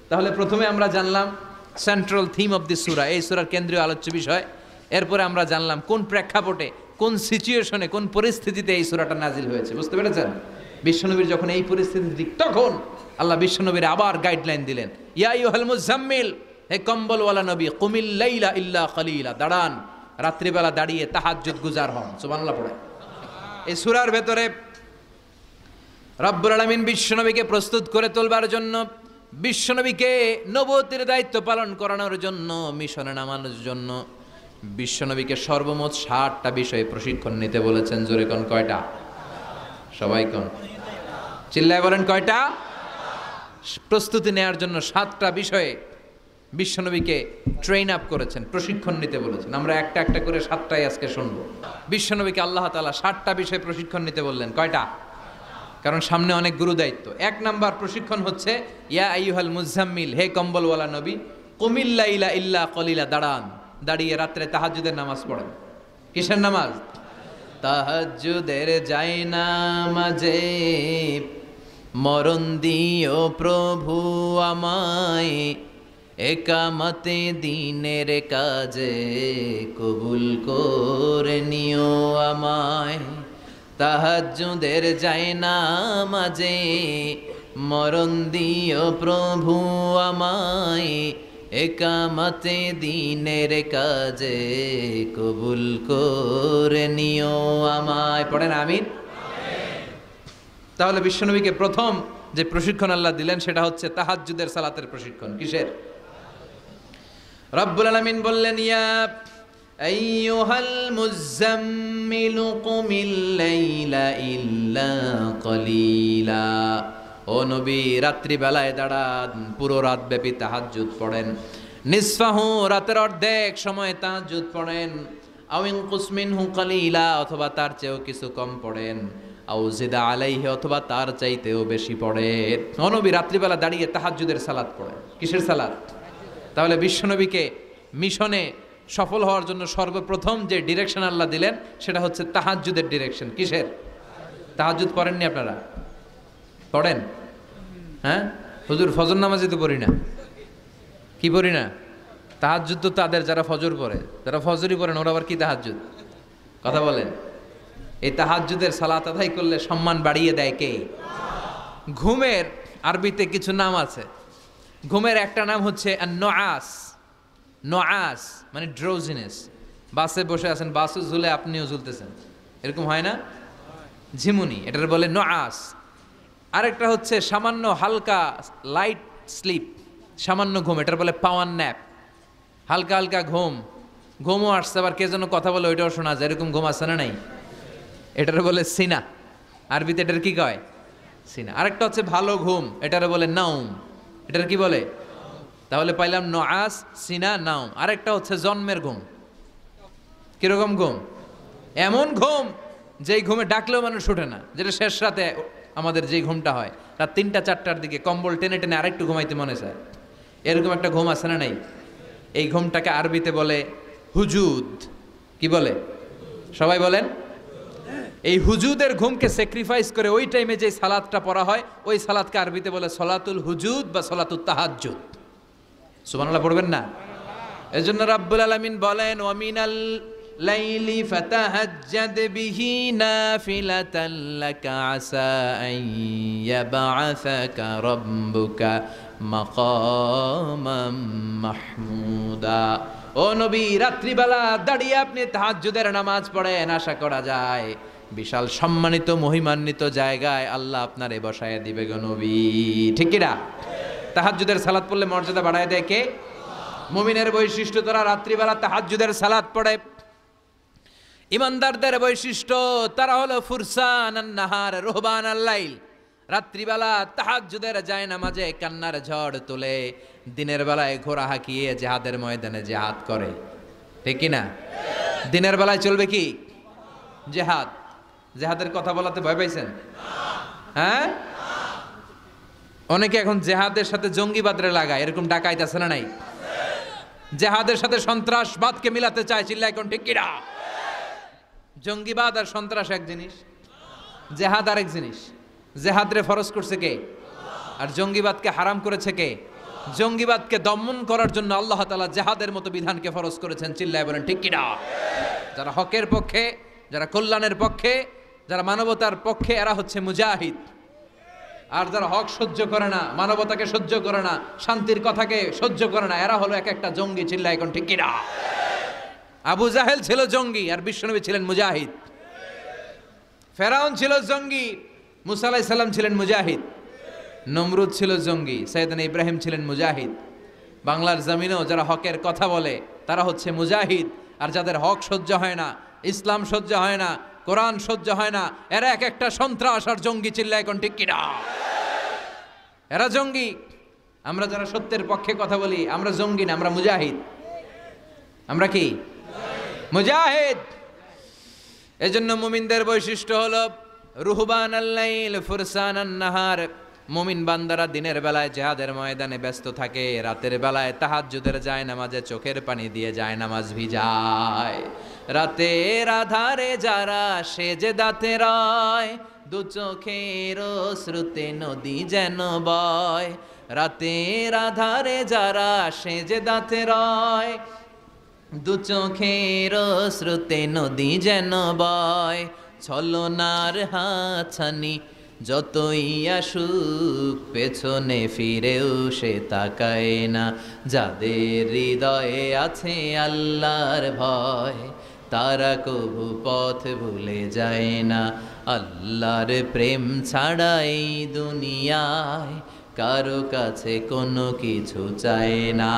তাহলে প্রথমে আমরা জানলাম সেন্ট্রাল থিম অফ দিস সূরা, এই সূরার কেন্দ্রীয় আলোচ্য বিষয়। এরপরে আমরা জানলাম কোন প্রেক্ষাপটে, কোন সিচুয়েশনে, কোন পরিস্থিতিতে এই সূরাটা নাজিল হয়েছে। বুঝতে পেরেছেন? বিশ্বনবীর যখন এই পরিস্থিতি, তখন আল্লাহ বিশ্বনবীর আবার গাইডলাইন দিলেন, ইয়া আইয়ুহাল মুজাম্মিল, হে কম্বলওয়ালা নবী, কুমিল লাইলা ইল্লা কলিলা, দাঁড়ান, রাত্রিবেলা দাঁড়িয়ে তাহাজ্জুদ গুজার হন। সুবহানাল্লাহ পড়ে। এই সূরার ভেতরে রব্বুল আলামিন বিশ্বনবীকে প্রস্তুত করে তোলবার জন্য, বিশ্বনবীকে নবুয়তের দায়িত্ব পালন করানোর জন্য, মিশনে নামানোর জন্য বিশ্বনবীকে সর্বমোট 60টা বিষয়ে প্রশিক্ষণ নিতে বলেছেন। জোরে কোন কয়টা? সবাই কোন? চিল্লায় বলেন কয়টা? প্রস্তুতি নেওয়ার জন্য 7টা বিষয়ে বিশ্বনবীকে ট্রেন আপ করেছেন, প্রশিক্ষণ নিতে বলেছেন। আমরা একটা একটা করে 7টাই আজকে শুনবো। বিশ্বনবীকে আল্লাহ তাআলা 60টা বিষয়ে প্রশিক্ষণ নিতে বললেন। কয়টা? কারণ সামনে অনেক গুরু দায়িত্ব। 1 নাম্বার প্রশিক্ষণ হচ্ছে ইয়া আইয়ুহাল মুজাম্মিল, হে কম্বলওয়ালা নবী, কুমিল লাইলা ইল্লা কলিলা, দাঁড়ান, দাঁড়িয়ে রাত্রে তাহাজ্জুদের নামাজ পড়েন। কিসের নামাজ? তাহাজ্জুদের জায়নামাজে মরণ দিও প্রভু আমায়, একামতে দিনের কাজে কবুল করে নিও আমায়। তাহাজ্জুদের জায়নামাজে মরণ দিও প্রভু আমায়, একামতে দিনের কাজে কবুল করে নিও আমায়। পড়েন আমিন। তাহলে বিশ্বনবীকে প্রথম যে প্রশিক্ষণ আল্লাহ দিলেন সেটা হচ্ছে তাহাজ্জুদের সালাতের প্রশিক্ষণ। কিসের? রব্বুল আলামিন বললেন, ইয়া আইয়ুহাল মুজাম্মিলু কুমিল লাইলা ইল্লা কলিলা, ও নবী, রাত্রিবেলায় দাঁড়ান, পুরো রাত ব্যাপী তাহাজ্জুদ পড়েন। নিসফাহু, রাতের অর্ধেক সময় তাহাজ্জুদ পড়েন। আও ইনকুস মিনহু কলিলা, অথবা তার চেয়েও কিছু কম পড়েন। আও জিদা আলাইহি, অথবা তার চাইতেও বেশি পড়েন। ও নবী, রাত্রিবেলা দাঁড়িয়ে তাহাজ্জুদের সালাত পড়েন। কিসের সালাত? তাহলে বিশ্বনবীকে মিশনে সফল হওয়ার জন্য সর্বপ্রথম যে ডিরেকশন আল্লাহ দিলেন সেটা হচ্ছে তাহাজ্জুদের ডিরেকশন। কিসের? তাহাজ্জুদ পড়েননি আপনারা? পড়েন? হ্যাঁ হুজুর, ফজর নামাজই তো পড়ি না। কি পড়ি না? তাহাজ্জুদ তো তাদের যারা ফজর পড়ে, যারা ফজরই পড়েন ওরা আবার কি তাহাজ্জুদ? কথা বলেন। এই তাহাজ্জুদের সালাত আদায় করলে সম্মান বাড়িয়ে দেয় কে? ঘুমের আরবিতে কিছু নাম আছে। ঘুমের একটা নাম হচ্ছে নুআস। নুআস মানে ড্রোজিনেস। বাসে বসে আছেন, বাসও ঝুলে আপনিও ঝুলতেছেন, এরকম হয় না? ঝিমুনি, এটার বলে নুআস। আরেকটা হচ্ছে সামান্য হালকা লাইট স্লিপ, সামান্য ঘুম, এটার বলে পাওয়ার ন্যাপ। হালকা হালকা ঘুম, ঘুমও আসছে, আবার কে যেন কথা বলে ওইটাও শোনা যায়, এরকম ঘুম আসছে না নাই? এটার বলে সিনা। আরবিতে এটার কি কয়? সিনা। আরেকটা হচ্ছে ভালো ঘুম, এটার বলে নাউম। এটার কি বলে? তাহলে পাইলাম নুআস, সিনা, নাউম। আরেকটা হচ্ছে জন্মের ঘুম। কিরকম ঘুম? এমন ঘুম যেই ঘুমে ডাকলেও মানুষ ওঠে না, যেটা শেষ রাতে আমাদের যেই ঘুমটা হয়, রাত 3টা-4টার দিকে কম্বল টেনে টেনে আরেকটু ঘুমাইতে মনে চায়, এরকম একটা ঘুম আছে না নাই? এই ঘুমটাকে আরবিতে বলে হুজুদ। কি বলে? সবাই বলেন। এই হুজুদের ঘুমকে স্যাক্রিফাইস করে ওই টাইমে যে সালাতটা পড়া হয়, ওই সালাতকে আরবিতে বলে সলাতুল হুজুদ বা সলাতুত তাহাজ্জুদ। সুবহানাল্লাহ পড়বেন না? এজন্য রাব্বুল আলামিন বলেন, ওয়া মিনাল লাইলি ফাতাহাজ্জাদ বিহি নাফিলাতাল লাকা আসা আন ইয়াবআসাকা রাব্বুকা মাকামাম মাহমুদা। ও নবী, রাত্রিবেলা দাঁড়িয়ে আপনি তাহাজ্জুদের নামাজ পড়েন, আশা করা যায় বিশাল সম্মানিত মহিমান্বিত জায়গায় আল্লাহ আপনারে বসায় দিবে গো নবী। ঠিক কি না? তাহাজ্জুদের সালাত পড়লে মর্যাদা বাড়ায় দেয় কে? মুমিনের বৈশিষ্ট্য, তারা রাত্রিবেলা তাহাজ্জুদের সালাত পড়ে। ইমানদারদের বৈশিষ্ট্য, তারা হলো ফুরসান আন-নাহার রুহবান আল-লাইল। রাত্রিবেলা তাহাজ্জুদের জায়নামাজে কান্নার ঝড় তুলে দিনের বেলায় ঘোড়া হাঁকিয়ে জিহাদের ময়দানে জিহাদ করে। ঠিক কি না? দিনের বেলায় চলবে কি? জিহাদ। জেহাদের কথা বলাতে ভয় পাইছেন? হ্যাঁ, অনেকে এখন জেহাদের সাথে জঙ্গিবাদরে লাগায়, এরকম ডাকাইত আছে না নাই? জেহাদের সাথে সন্ত্রাসবাদকে মিলাতে চায়, চিল্লায় কোন ঠিক কিনা? জঙ্গিবাদ আর সন্ত্রাস এক জিনিস, জেহাদ আরেক জিনিস। জেহাদরে ফরজ করছে কে? আর জঙ্গিবাদকে হারাম করেছে কে? জঙ্গিবাদকে দমন করার জন্য আল্লাহ তাআলা জেহাদের মতো বিধানকে ফরজ করেছেন, চিল্লায় বলেন ঠিক কিনা? যারা হকের পক্ষে, যারা কল্যাণের পক্ষে, যারা মানবতার পক্ষে, এরা হচ্ছে মুজাহিদ। আর যারা হক সহ্য করে না, মানবতাকে সহ্য করে না, শান্তির কথাকে সহ্য করে না, এরা হলো এক একটা জঙ্গি, চিল্লায় এখন ঠিক কিনা? আবু জাহেল ছিল জঙ্গি আর বিশ্বনবী ছিলেন মুজাহিদ। ফেরাউন ছিল জঙ্গি, মুসা আলাইহিস সালাম ছিলেন মুজাহিদ। নমরুদ ছিল জঙ্গি, সাইয়েদনা ইব্রাহিম ছিলেন মুজাহিদ। বাংলার জমিনেও যারা হকের কথা বলে তারা হচ্ছে মুজাহিদ। আর যাদের হক সহ্য হয় না, ইসলাম সহ্য হয় না, কোরআন সহ্য হয় না, এরা এক একটা সন্ত্রাস আর জঙ্গি, চিল্লায় এখন ঠিক কিনা? এরা জঙ্গি। আমরা যারা সত্যের পক্ষে কথা বলি আমরা জঙ্গি না, আমরা মুজাহিদ। আমরা কি? মুজাহিদ। এজন্য মুমিনদের বৈশিষ্ট্য হলো রুহবান আল-লাইল ফুরসান আন-নাহার। মুমিন বান্দারা দিনের বেলায় জিহাদের ময়দানে ব্যস্ত থাকে, রাতের বেলায় তাহাজ্জুদের যায় নামাজে চোখের পানি দিয়ে যায় নামাজ ভিজায়। রাতের আধারে যারা সেজদাতে রয়, দু চোখের শ্রুতে নদী যেন বয়। রাতের আধারে যারা সেজদাতে রয়, দু চোখের শ্রুতে নদী যেন বয়। ছলনার হাতছানি যতই আসুক, পেছনে ফিরেও সে তাকায় না। যাদের হৃদয়ে আছে আল্লাহর ভয়, তারা কবু পথ ভুলে যায় না। আল্লাহর প্রেম ছাড়া এই দুনিয়ায় কারো কাছে কোনো কিছু চায় না,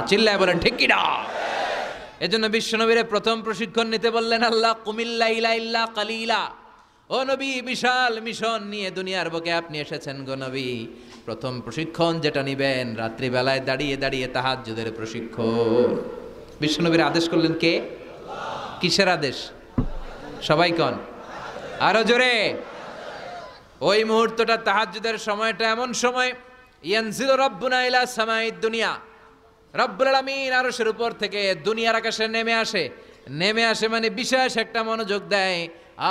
চিল্লায় বলেন ঠিক কিনা? এজন্য বিশ্বনবীর প্রথম প্রশিক্ষণ নিতে বললেন আল্লাহ, কুমিল্লাইলা ইল্লা কালিলা। ও নবী, বিশাল মিশন নিয়ে দুনিয়ার বুকে আপনি এসেছেন গো নবী। প্রথম প্রশিক্ষণ যেটা নিবেন, রাত্রিবেলায় দাঁড়িয়ে দাঁড়িয়ে তাহাজ্জুদের প্রশিক্ষণ। বিশ্বনবীর আদেশ করলেন কে? কিসের আদেশ? সবাই কন আরো জোরে। ওই মুহূর্তটা তাহাজ্জুদের সময়টা এমন সময়, ইয়ানজিলু রাব্বুনা ইলা সামাইদ দুনিয়া, রব্বুল আলামিন আরশের উপর থেকে দুনিয়ার আকাশে নেমে আসে। নেমে আসে মানে বিশেষ একটা মনোযোগ দেয়,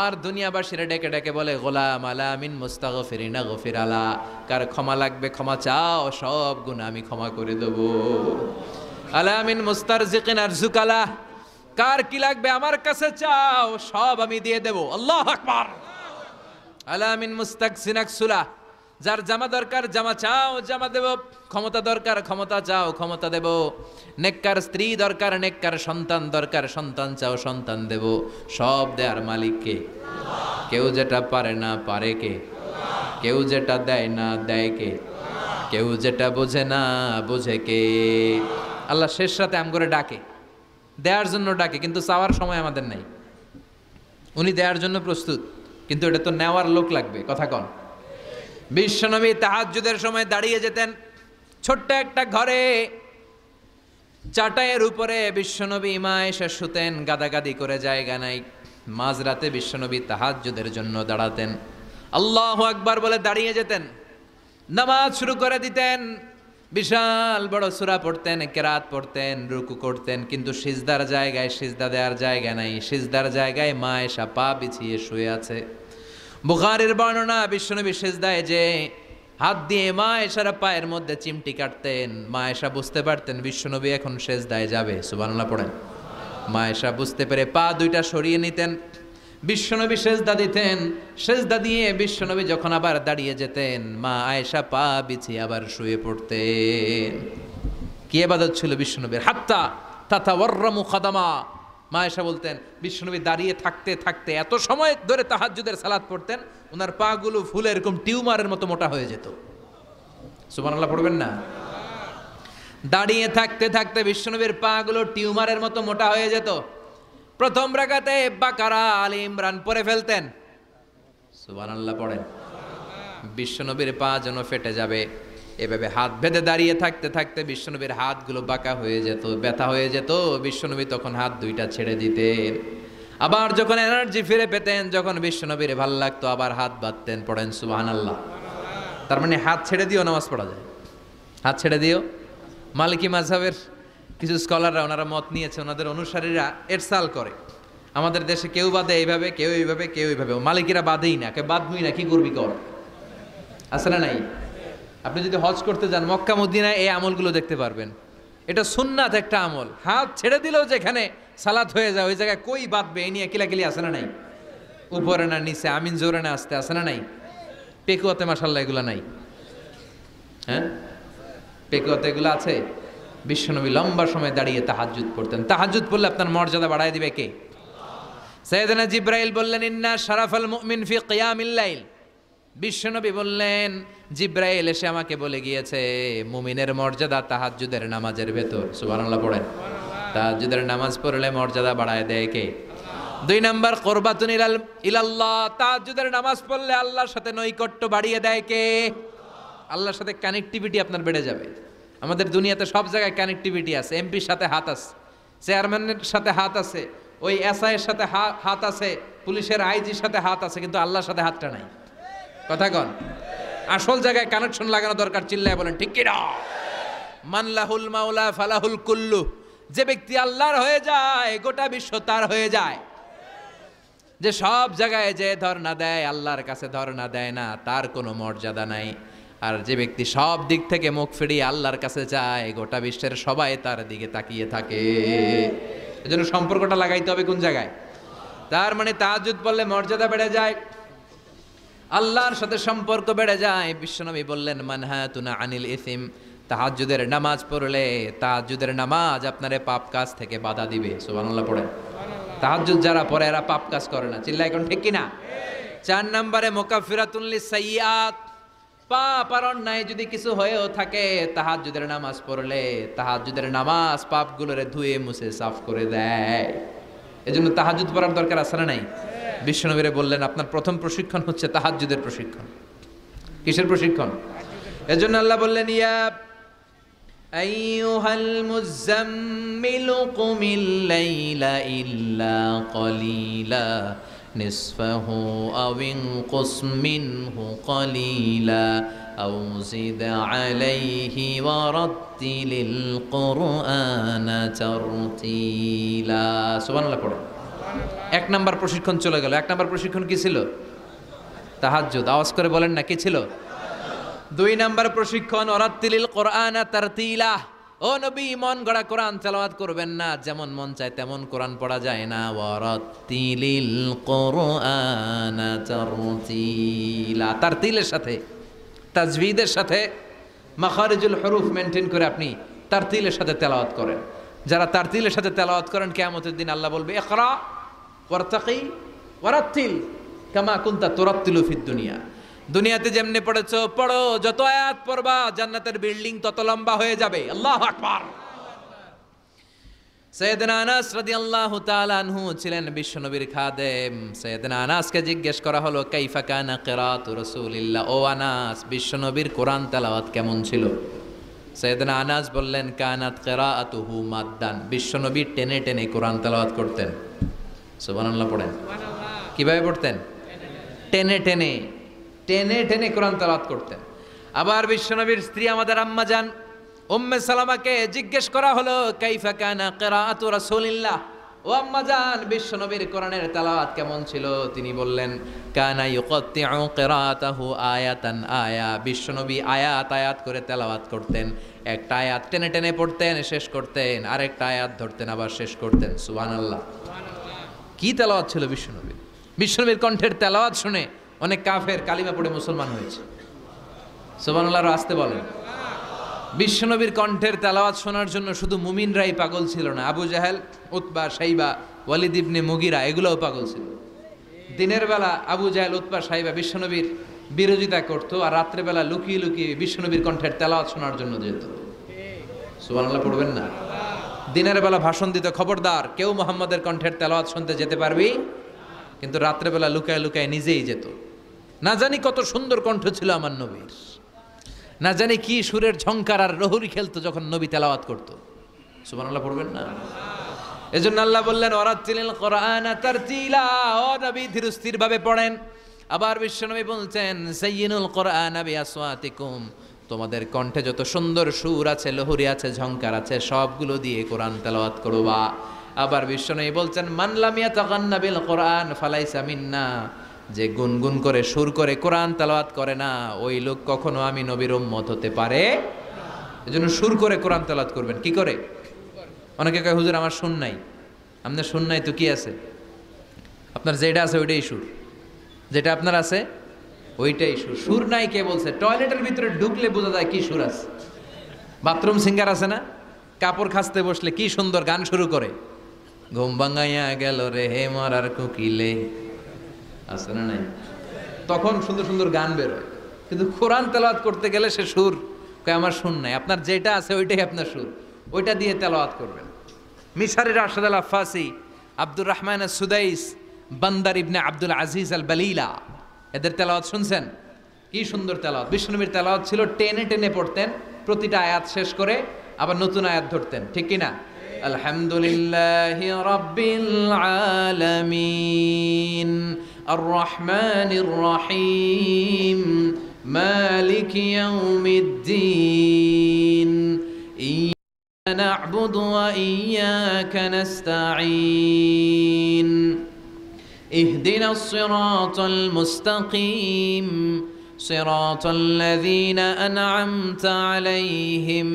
আর দুনিয়াবাসীরা ডেকে ডেকে বলে, গোলাম আলা মিন মুস্তাগফিরিনা গফির আলা। কার ক্ষমা লাগবে ক্ষমা চাও, সব গুনাহ আমি ক্ষমা করে দেব। আলা মিন মুস্তারজিকিন আরজুকালা, কার কি লাগবে আমার কাছে চাও, সব আমি দিয়ে দেব। আল্লাহু আকবার। আলা মিন মুস্তাকসিন আকসুলা, যার জামা দরকার জামা চাও, জামা দেব। ক্ষমতা দরকার ক্ষমতা চাও, ক্ষমতা দেব। নেককার স্ত্রী দরকার, নেককার সন্তান দরকার, সন্তান চাও, সন্তান দেব। সব দেয়ার মালিক কে? কেউ যেটা পারে না পারে কে? কেউ যেটা দেয় না দেয় কে? কেউ যেটা বোঝে না বোঝে কে? আল্লাহ শেষ রাতে আম করে ডাকে, দেওয়ার জন্য ডাকে, কিন্তু চাওয়ার সময় আমাদের নাই। উনি দেওয়ার জন্য প্রস্তুত, কিন্তু এটা তো নেওয়ার লোক লাগবে, কথা কন। বিশ্বনবী তাহাজ্জুদের সময় দাঁড়িয়ে যেতেন ছোট্ট একটা ঘরে, চাটাইয়ের উপরে বিশ্বনবী মা এসে শুতেন, গাদাগাদি করে জায়গা নাই। মাঝরাতে বিশ্বনবী তাহাজ্জুদের জন্য দাঁড়াতেন, আল্লাহু আকবার বলে দাঁড়িয়ে যেতেন, নামাজ শুরু করে দিতেন। বিশাল বড় সূরা পড়তেন, কেরাত পড়তেন, রুকু করতেন, কিন্তু সিজদার জায়গায় সিজদা দেওয়ার জায়গা নাই। সিজদার জায়গায় মা এসা পা বিছিয়ে শুয়ে আছে। বুখারীর বর্ণনা, বিশ্বনবী সিজদায় যে হাত দিয়ে মা এসার পায়ের মধ্যে চিমটি কাটতেন, মা এসা বুঝতে পারতেন বিশ্বনবী এখন সিজদায় যাবে। সুবহানাল্লাহ পড়েন। মা এসা বুঝতে পেরে পা দুইটা সরিয়ে নিতেন, বিশ্বনবী সিজদা দিতেন। সিজদা দিয়ে বিশ্বনবী যখন আবার দাঁড়িয়ে যেতেন, মা আয়েশা পা বিছিয়ে আবার শুয়ে পড়তেন। কি ইবাদত ছিল বিশ্বনবীর! হাত্তা তাতাওয়াররামু খাদামা। মা আয়েশা বলতেন বিশ্বনবী দাঁড়িয়ে থাকতে থাকতে এত সময় ধরে তাহাজ্জুদের সালাত পড়তেন, ওনার পা গুলো ফুলে এরকম টিউমারের মতো মোটা হয়ে যেত। সুবহানাল্লাহ পড়বেন না? দাঁড়িয়ে থাকতে থাকতে বিশ্বনবীর পা গুলো টিউমারের মতো মোটা হয়ে যেত। প্রথম রাকাতে বাকারা আলী ইমরান পড়ে ফেলতেন। সুবহানাল্লাহ পড়েন। বিশ্বনবীর পা যেন ফেটে যাবে, এভাবে হাত বেঁধে দাঁড়িয়ে থাকতে থাকতে বিশ্বনবীর হাতগুলো বাঁকা হয়ে যেত, ব্যথা হয়ে যেত। বিশ্বনবী তখন হাত দুইটা ছেড়ে দিতেন। আবার যখন এনার্জি ফিরে পেতেন, যখন বিশ্বনবীর ভাল লাগতো আবার হাত বাঁধতেন, পড়েন সুবহানাল্লাহ। তার মানে হাত ছেড়ে দিও নামাজ পড়া যায়, হাত ছেড়ে দিও। মালিকি মাযহাবের কিছু স্কলাররা ওনারা মত নিয়েছে, ওনাদের অনুসারীরা এরসাল করে, আমাদের দেশে কেউ বাদে এইভাবে, কেউ এইভাবে, কেউ এইভাবে, মালিকিরা বাদেই না, কেউ বাদবই না, কি করবি কর, আছে না নাই? আপনি যদি হজ করতে যান মক্কা মদিনায় এই আমলগুলো দেখতে পারবেন। এটা সুন্নাত একটা আমল। হাত ছেড়ে দিলেও যেখানে সালাত হয়ে যায় ওই জায়গায় কই বাঁধবে এই নিয়ে কিলাকিলি আছে না নাই? উপরে না নিচে, আমিন জোরে না আসতে, আছে না নাই? পেকুয়াতে মাশাআল্লাহ এগুলো নাই, হ্যাঁ পেকুয়াতে এগুলো আছে। বিশ্বনবী লম্বা সময় দাঁড়িয়ে তাহাজ্জুদ পড়তেন। তাহাজ্জুদ পড়লে আপনার মর্যাদা বাড়ায় দিবে কে? সাইয়েদনা জিব্রাইল বললেন ইন্না শারাফাল মুমিন ফি কিয়ামিল লাইল। বিশ্বনবী বললেন জিব্রাইল এসে আমাকে বলে গিয়েছে মুমিনের মর্যাদা তাহাজ্জুদের নামাজের ভেতর। সুবহানাল্লাহ পড়েন। তাহাজ্জুদের নামাজ পড়লে মর্যাদা বাড়ায় দেয় কে? 2 নাম্বার কুরবাতুন ইলাল্লাহ। তাহাজ্জুদের নামাজ পড়লে আল্লাহর সাথে নৈকট্য বাড়িয়ে দেয় কে? আল্লাহর সাথে কানেক্টিভিটি আপনার বেড়ে যাবে। আমাদের দুনিয়াতে সব জায়গায় কানেক্টিভিটি আছে, এমপির সাথে হাত আছে, চেয়ারম্যানের সাথে হাত আছে, ওই এসআইয়ের সাথে হাত আছে, পুলিশের আইজির সাথে হাত আছে, কিন্তু আল্লাহর সাথে হাতটা নাই। কথা কন, আসল জায়গায় কানেকশন লাগানো দরকার। চিল্লায় বলেন ঠিক কি না? মান লাহুল মাওলা ফালাহুল কুল্লু। যে ব্যক্তি আল্লাহর হয়ে যায় গোটা বিশ্ব তার হয়ে যায়। যে সব জায়গায় যে ধর্ণা দেয় আল্লাহর কাছে ধর্ণা দেয় না, তার কোনো মর্যাদা নাই। আর যে ব্যক্তি সব দিক থেকে মুখ ফিরিয়ে আল্লাহর কাছে যায় গোটা বিশ্বের সবাই তার দিকে তাকিয়ে থাকে। এজন্য সম্পর্কটা লাগাইতে হবে কোন জায়গায়? তার মানে তাহাজ্জুদ পড়লে মর্যাদা বেড়ে যায়, আল্লাহর সাথে সম্পর্ক বেড়ে যায়। বিশ্বনবী বললেন মানহাতুনা আনিল ইসিম। তাহাজ্জুদের নামাজ পড়লে তাহাজ্জুদের নামাজ আপনারে পাপ কাজ থেকে বাধা দিবে। সুবহানাল্লাহ পড়েন। তাহাজ্জুদ যারা পড়ে এরা পাপ কাজ করে না। চিল্লায় এখন ঠিক কিনা? 4 নম্বরে মুকাফফিরাতুন লিসাইয়্যাত। পাপ আর অন্যায় যদি কিছু হয়েও থাকে তাহাজ্জুদের নামাজ পড়লে তাহাজ্জুদের নামাজ পাপগুলোরে ধুয়ে মুছে সাফ করে দেয়। এজন্য তাহাজ্জুদ পড়ার দরকার আছে না নাই? বিশ্বনবীরে বললেন আপনার প্রথম প্রশিক্ষণ হচ্ছে তাহাজ্জুদের প্রশিক্ষণ। কিসের প্রশিক্ষণ? এজন্য আল্লাহ বললেন ইয়া আইয়ুহাল মুযাম্মিলু কুমিল লাইলা ইল্লা কলিলা নিসফাহু আও ইনকুস মিনহু কলিলা আও জিদ আলাইহি ওয়া রাত্তিলিল কুরআনা তারতিলা। সুবহানাল্লাহ পড়ো। 1 নাম্বার প্রশিক্ষণ চলে গেল। 1 নাম্বার প্রশিক্ষণ কি ছিল? তাহাজ্জুদ। আওয়াজ করে বলেন না কি ছিল? 2 নাম্বার প্রশিক্ষণ ওয়ারাত্তিলিল কুরআনা তারতিলা। ও নবী মন গড়া কোরআন তেলাওয়াত করবেন না, যেমন মন চায় তেমন কোরআন পড়া যায় না। ওয়ারাত্তিলিল কুরআনা তারতিলা। তারতিলের সাথে তাজবিদের সাথে মাখারিজুল হুরুফ মেইনটেইন করে আপনি তারতিলের সাথে তেলাওয়াত করেন। যারা তারতিলের সাথে তেলাওয়াত করেন কিয়ামতের দিন আল্লাহ বলবে ইকরা ওয়ারতাকি ওয়ারাত্তিল কামা কুনতা তুরাত্তিলু ফিদ দুনিয়া। দুনিয়াতে যেমনি পড়েছো পড়ো, যত আয়াত পড়বা জান্নাতের বিল্ডিং তত লম্বা হয়ে যাবে। আল্লাহু আকবার। সাইয়েদনা আনাস রাদিয়াল্লাহু তাআলা আনহু ছিলেন বিশ্বনবীর খাদেম। সাইয়েদনা আনাসকে জিজ্ঞেস করা হলো কাইফা কানা কিরাআতু রাসূলিল্লাহ। ও আনাস, বিশ্বনবীর কোরআন তেলাওয়াত কেমন ছিল? সাইয়েদনা আনাস বললেন কানাত কিরাআতুহু মাদ্দান। বিশ্বনবী টেনে টেনে কোরআন তেলাওয়াত করতেন। সুবহানাল্লাহ পড়েন। কিভাবে পড়তেন? টেনে টেনে টেনে টেনে কোরআন তেলাওয়াত করতেন। আবার বিশ্বনবীর স্ত্রী আমাদের আম্মা জান উম্মে সালামাকে জিজ্ঞেস করা হলো কাইফা কানা কিরাআতু রাসূলিল্লাহ। ও আম্মা জান, বিশ্বনবীর কোরআনের তেলাওয়াত কেমন ছিল? তিনি বললেন কানা ইউকাত্তিউ কিরাআতাহু আয়াতান আয়া। বিশ্বনবী আয়াত আয়াত করে তেলাওয়াত করতেন। একটা আয়াত টেনে টেনে পড়তেন, শেষ করতেন, আরেকটা আয়াত ধরতেন, আবার শেষ করতেন। সুবহানাল্লাহ। কি তেলাওয়াত ছিল বিশ্বনবীর! বিশ্বনবীর কণ্ঠের তেলাওয়াত শুনে অনেক কাফের কালিমা পড়ে মুসলমান হয়েছে। সুবহানাল্লাহ আসতে বলেন। বিশ্বনবীর কণ্ঠের তেলাওয়াত শোনার জন্য শুধু মুমিনরাই পাগল ছিল না, আবু জাহেল, উতবা, শাইবা, ওয়ালিদ ইবনে মুগিরা এগুলোও পাগল ছিল। দিনের বেলা আবু জাহেল, উতবা, শাইবা বিশ্বনবীর বিরোধিতা করত, আর রাত্রে বেলা লুকিয়ে লুকিয়ে বিশ্বনবীর কণ্ঠের তেলাওয়াত শোনার জন্য যেত। সুবহানাল্লাহ পড়বেন না? দিনের বেলা ভাষণ দিত খবরদার কেউ মুহাম্মদের কণ্ঠের তেলাওয়াত শুনতে যেতে পারবি, কিন্তু রাত্রে বেলা লুকায় লুকায় নিজেই যেত। না জানি কত সুন্দর কণ্ঠ ছিল আমার নবীর, না জানি কি সুরের ঝংকার আর রহুরি খেলতো যখন নবী তেলাওয়াত করতো। সুবহানাল্লাহ পড়বেন না? এজন্য আল্লাহ বললেন ওয়ারাতিলিল কোরআনা তারতিলা, ও নবী ধীর স্থির ভাবে পড়েন। আবার বিশ্বনবী বলছেন সাইয়িনুল কোরআনা বিআসওয়াতিকুম, তোমাদের কণ্ঠে যত সুন্দর সুর আছে, লহরী আছে, ঝংকার আছে, সবগুলো দিয়ে কোরআন তেলাওয়াত করবা। আবার বিশ্বনবী বলছেন মান লাম ইয়াতাগান্না বিল কোরআন ফালাইসা মিন্না, যে গুনগুন করে সুর করে কোরআন তেলাওয়াত করে না, ওই লোক কখনো আমি নবীর উম্মত হতে পারে। এজন্য সুর করে কোরআন তেলাওয়াত করবেন। কি করে? অনেকে কয় হুজুর আমার সুর নাই। আপনার সুর নাই তো কি আছে? আপনার যেটা আছে ওইটাই সুর, যেটা আপনার আছে ওইটাই সুর। সুর নাই কে বলছে? টয়লেটের ভিতরে ঢুকলে বোঝা যায় কি সুর আছে। বাথরুম সিঙ্গার আছে না, কাপড় খাসতে বসলে কি সুন্দর গান শুরু করে, ঘুম ভাঙাইয়া গেল রে হে মরার কোকিলে, আছে না নাই? তখন সুন্দর সুন্দর গান বেরোয়। কিন্তু কোরআন তেলাওয়াত করতে গেলে সে সুর কয় আমার সুর নাই। আপনার যেটা আছে ওইটাই আপনার সুর, ওইটা দিয়ে তেলাওয়াত করবেন। মিশরি রাশেদ আল আফাসি, আব্দুর রহমান সুদাইস, বান্দার ইবনে আব্দুল আজিজ আল বালিলা, এদের তেলাওয়াত শুনছেন? কি সুন্দর তেলাওয়াত। বিষ্ণুনবীর তেলাওয়াত ছিল টেনে টেনে পড়তেন, প্রতিটা আয়াত শেষ করে আবার নতুন আয়াত ধরতেন, ঠিক কি না? আলহামদুলিল্লাহি রাব্বিল আলামিন আর রহমানির রহিম মালিকি ইয়াউমিদ্দিন ইয়্যাকা না'বুদু ওয়া ইয়্যাকা নাস্তাঈন ইহদিনাস সিরাতাল মুস্তাকিম সিরাতাল লাযীনা আন'আমতা আলাইহিম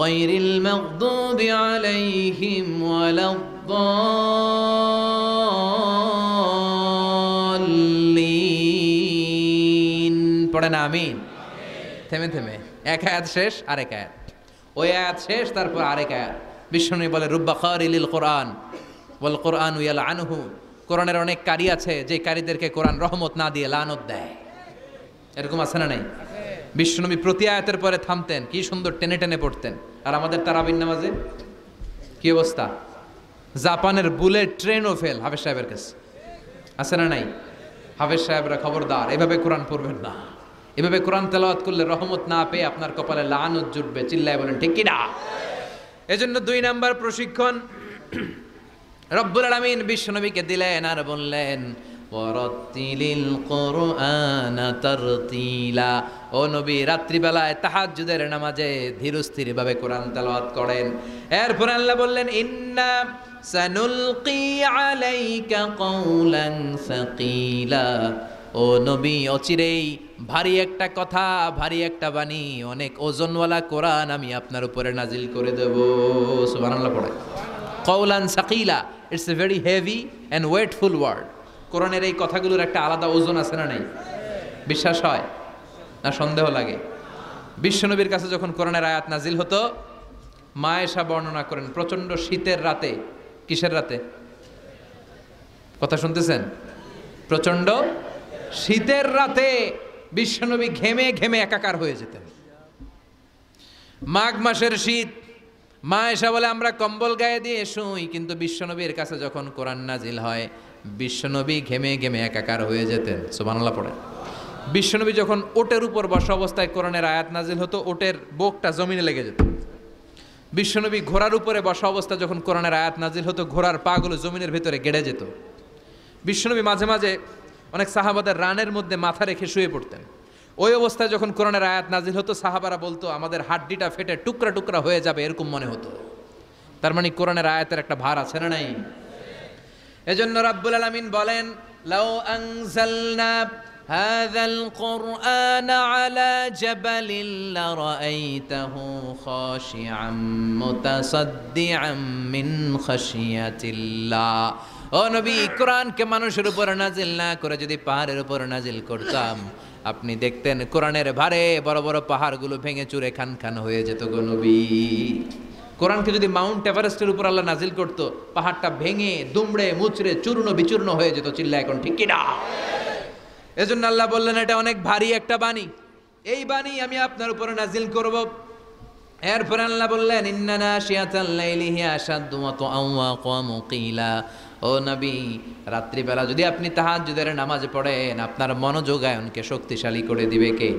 গায়রিল মাগদুবি আলাইহিম ওয়ালাদ-দাল্লিন। পড়েন আমিন। থেমে থেমে এক আয়াত শেষ আরেক আয়াত, ওই আয়াত শেষ তারপর আরেক আয়াত। বিষ্ণুনবী বলে রুব্বা কারিলিল কোরআন ওয়াল কোরআনু ইয়ালআনুহু, কোরআনের অনেক কারি আছে যে কারীদেরকে কোরআন রহমত না দিয়ে লানত দেয়। এরকম আছে না নাই? বিষ্ণুনবী প্রতি আয়াতের পরে থামতেন, কি সুন্দর টেনে টেনে পড়তেন। আর আমাদের তারাবির নামাজে কি অবস্থা? জাপানের বুলেট ট্রেনও ফেল হাফেজ সাহেবের কাছে, আছে না নাই? হাফেজ সাহেবরা খবরদার, এভাবে কোরআন পড়বেন না। এভাবে কোরআন তেলাওয়াত করলে রহমত না পেয়ে আপনার কপালে লানত জুটবে। চিল্লায় বলেন ঠিক কি না? এজন্য 2 নাম্বার প্রশিক্ষণ রব্বুল আলামিন বিশ্বনবীকে দিলেন আর বললেন ওয়ারাতিলিল কুরআনা তারতিলা, ও নবী রাত্রিবেলায় তাহাজ্জুদের নামাজে ধীরস্থির ভাবে কোরআন তেলাওয়াত করেন। এরপর আল্লাহ বললেন ইন্না সানুলকি আলাইকা কওলান সাকিলা, ও নবী অচিরেই ভারী একটা কথা, ভারী একটা বাণী, অনেক ওজনওয়ালা কোরআন আমি আপনার উপরে নাজিল করে দেব। সুবহানাল্লাহ পড়ে। কওলান সাকিলা, it's a very heavy and weightful word. কোরআনের এই কথাগুলোর একটা আলাদা ওজন আছে না নাই? বিশ্বাস হয় না সন্দেহ লাগে? বিশ্বনবীর কাছে যখন কোরআনের আয়াত নাজিল হতো, মা আয়েশা বর্ণনা করেন প্রচন্ড শীতের রাতে, কিসের রাতে কথা শুনতেছেন? প্রচন্ড শীতের রাতে বিশ্বনবী ঘেমে ঘেমে একাকার হয়ে যেতেন। মাঘ মাসের শীত, মা আয়েশা বলে আমরা কম্বল গায়ে দিয়ে শুই, কিন্তু বিশ্বনবীর কাছে যখন কোরআন নাজিল হয় বিশ্বনবী ঘেমে ঘেমে একাকার হয়ে যেতেন। সুবহানাল্লাহ পড়ে। বিশ্বনবী যখন ওটের উপর বসা অবস্থায় কোরআনের আয়াত নাজিল হতো, ওটের বুকটা জমিনে লেগে যেত। বিশ্বনবী ঘোড়ার উপরে বসা অবস্থায় যখন কোরআনের আয়াত নাজিল হতো, ঘোড়ার পাগুলো জমিনের ভিতরে গেড়ে যেত। বিশ্বনবী মাঝে মাঝে অনেক সাহাবাদের রানের মধ্যে মাথা রেখে শুয়ে পড়তেন। ওই অবস্থায় যখন কোরআনের আয়াত নাজিল হতো, সাহাবারা বলতো আমাদের হাড্ডিটা ফেটে টুকরা টুকরা হয়ে যাবে, এরকম মনে হতো। তার মানে কোরআনের আয়াতের একটা ভার আছে না নাই? এজন্য রাব্বুল আলামিন বলেন লাউ আনজালনা হাযাল কুরআনা আলা জাবালিন লারাআইতাহু খাশিআম মুতাসাদ্দিআম মিন খাশিয়াতিল্লাহ। ও নবী, কোরআনকে মানুষের উপর নাজিল না করে যদি পাহাড়ের উপর নাজিল করতাম, আপনি দেখতেন কোরআনের ভারে বড় বড় পাহাড়গুলো ভেঙে চুরে খান খান হয়ে যেত গো নবী। কোরআনকে যদি মাউন্ট এভারেস্টের উপর আল্লাহ নাজিল করতো, পাহাড়টা ভেঙে দুমড়ে মুচড়ে চূর্ণ বিচূর্ণ হয়ে যেত। চিল্লা এখন ঠিক কিনা? এজন্য আল্লাহ বললেন এটা অনেক ভারী একটা বাণী, এই বাণী আমি আপনার উপরে নাজিল করব। এরপর আল্লাহ বললেন ইন্না নাশিয়াতাল লাইলি হিয়া আশাদ্দু ওয়াতআন ওয়া আকামু কিলা। ও নবী, রাত্রিবেলা যদি আপনি তাহাজ্জুদের নামাজ পড়েন, আপনার মনোযোগায়নকে শক্তিশালী করে দিবে কে?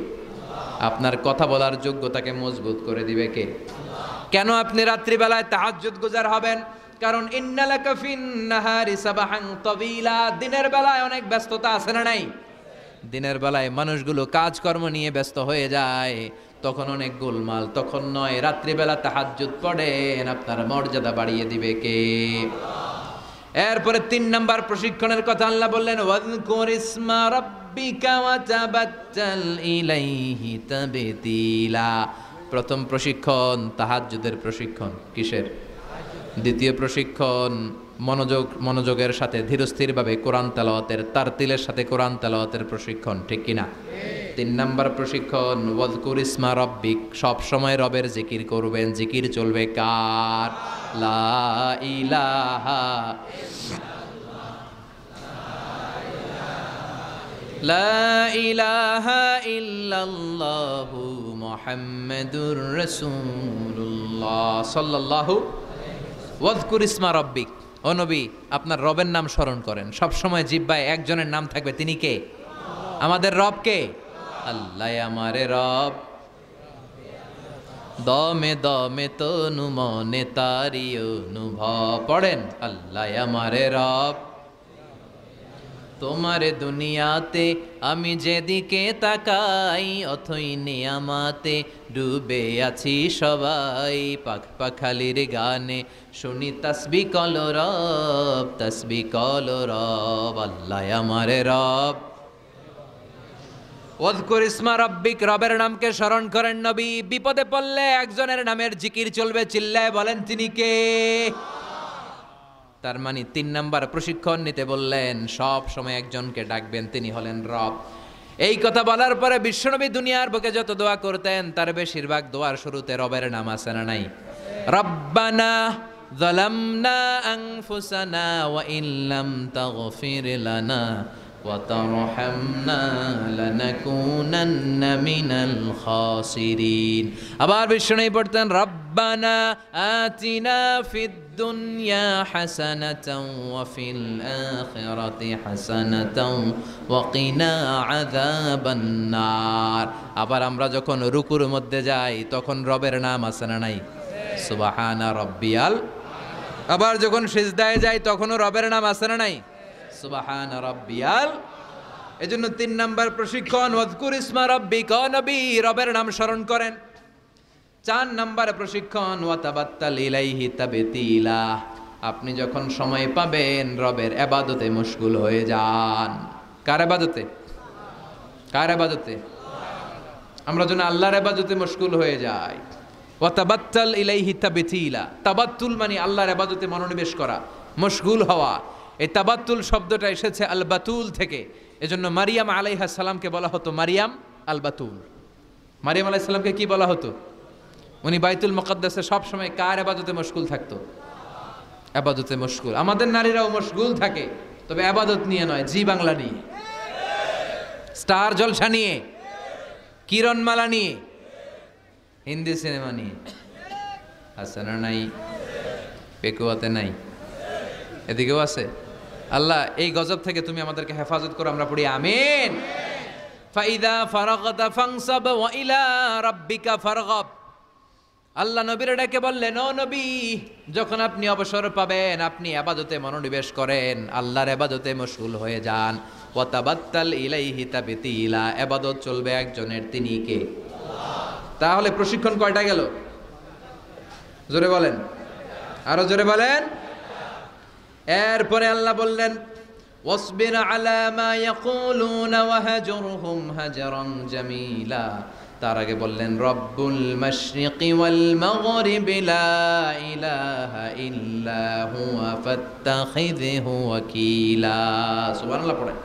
আপনার কথা বলার যোগ্যতাকে মজবুত করে দিবে কে? কেন আপনি রাত্রিবেলায় তাহাজ্জুদ গুজার হবেন? কারণ ইন্নালাকা ফিন নাহারি সাবাহান তাবিলা, দিনের বেলায় অনেক ব্যস্ততা আছে না নাই? দিনের বেলায় মানুষগুলো কাজকর্ম নিয়ে ব্যস্ত হয়ে যায়, তখন অনেক গোলমাল, তখন নয় রাত্রিবেলা তাহাজ্জুদ পড়েন, আপনার মর্যাদা বাড়িয়ে দিবে কে? এরপরে 3 নাম্বার প্রশিক্ষণের কথা আল্লাহ বললেন, ওয়াযকুর ইসমা রাব্বিকা ওয়া তাবাত্তাল ইলাইহি তাবতীলা। প্রথম প্রশিক্ষণ তাহাজ্জুদের প্রশিক্ষণ। কিসের? দ্বিতীয় প্রশিক্ষণ মনোযোগের সাথে ধীরস্থিরভাবে কোরআন তেলাওয়াতের, তারতিলের সাথে কোরআন তেলাওয়াতের প্রশিক্ষণ, ঠিক কিনা? 3 নাম্বার প্রশিক্ষণ ওয়াযকুর ইসমা রাব্বিক, সব সময় রবের জিকির করবেন। জিকির চলবে কার? লা ইলাহা লা ইলাহা ইল্লাল্লাহু মুহাম্মাদুর রাসূলুল্লাহ সাল্লাল্লাহু। ওয়াযকুর ইসমা রাব্বিক, ও নবী আপনার রবের নাম স্মরণ করেন। সব সময় জিহ্বায় একজনের নাম থাকবে, তিনি কে? আমাদের রব কে? আল্লাহ আমারে রব, দমে দমে তনু মনে তারি অনুভব। পড়েন, আল্লাহ আমারে রব, তোমারে দুনিয়াতে আমি যেদিকে তাকাই, অথই নিয়ামাতে ডুবে আছি সবাই। পাখ পাখালির গানে শুনি তাসবিহ কলরব, তাসবিহ কলরব, আল্লাহ আমারে রব। ওয়াযকুর ইসমা রাব্বিক, রবের নামকে স্মরণ করেন নবী। বিপদে পড়লে একজনের নামের জিকির চলবে, চিল্লায় বলেন তিনি কে? তার মানে 3 নাম্বার প্রশিক্ষণ নিতে বললেন, সব সময় একজনকে ডাকবেন, তিনি হলেন রব। এই কথা বলার পরে বিশ্বনবী দুনিয়ার বুকে যত দোয়া করতেন তার বেশিরভাগ দোয়ার শুরুতে রবের নাম আছে না নাই? রব্বানা যালামনা আনফুসানা ওয়া ইল্লাম তাগফির লানা ওয়া তারহামনা লানাকুনান্না মিনাল খাসিরিন। আবার বিশ্বনবী পড়তেন, রব্বানা আতিনা ফিদ দুনিয়া হাসানাতাও ওয়া ফিল আখিরাতি হাসানাতাও ওয়া কিনা আযাবান নার। আবার আমরা যখন রুকুর মধ্যে যাই তখন রবের নাম আছে না নাই? সুবহানা রাব্বিয়াল। আবার যখন সিজদায় যাই তখনও রবের নাম আছে না নাই? সুবহানা রাব্বিয়াল। এজন্য 3 নাম্বার প্রশিক্ষণ ওয়াযকুর ইসমা রাব্বিক, ও নবী রবের নাম স্মরণ করেন। 4 নাম্বার প্রশিক্ষণ ওয়া তাবাত্তাল ইলাইহি তাবতীলা, আপনি যখন সময় পাবেন রবের ইবাদতে মশগুল হয়ে যান। কার ইবাদতে? কার ইবাদতে? আমরা যেন আল্লাহর ইবাদতে মশগুল হয়ে যাই। ওয়া তাবাত্তাল ইলাইহি তাবতীলা, তাবাত্তুল মানে আল্লাহর ইবাদতে মনোনিবেশ করা, মশগুল হওয়া। এই তাবাত্তুল শব্দটা এসেছে আল বাতুল থেকে। এজন্য মারিয়াম আলাইহিস সালামকে বলা হতো মারিয়াম আল বাতুল। মারিয়াম আলাইহিস সালামকে কি বলা হতো? উনি বাইতুল মুকাদ্দাসে সব সময় কার ইবাদতে মশগুল থাকতো? ইবাদতে মশগুল। আমাদের নারীরাও মশগুল থাকে, তবে ইবাদত নিয়ে নয়, জি বাংলা নিয়ে, স্টার জলসা নিয়ে, কিরণমালা নিয়ে, হিন্দি সিনেমা নিয়ে। আছে না নাই? পেকুয়াতে নাই? এদিকেও আছে। আল্লাহ এই গজব থেকে তুমি আমাদেরকে হেফাজত করো, আমরা পড়ি আমিন। ফাইদা ফারাগতা ফানসাব ওয়া ইলা রাব্বিকা ফারগাব। আল্লাহ নবীর ডেকে বললেন, ও নবী যখন আপনি অবসর পাবেন আপনি ইবাদতে মনোনিবেশ করেন, আল্লাহর ইবাদতে মশগুল হয়ে যান। ওয়া তাবাত্তাল ইলাইহি তাবতীলা, ইবাদত চলবে একজনের, তিনি কে? তাহলে প্রশিক্ষণ কয়টা গেল? জোরে বলেন, আরো জোরে বলেন। এরপরে আল্লাহ বললেন, ওয়াসবির আলা মা ইয়াকুলুনা ওয়াহজুরহুম হাজরান জামিলা। তার আগে বললেন, রব্বুল মাশরিকি ওয়াল মাগরিবি লা ইলাহা ইল্লা হুয়া ফাত্তাখিযহু ওয়াকিলা। সুবহানাল্লাহ পড়েন।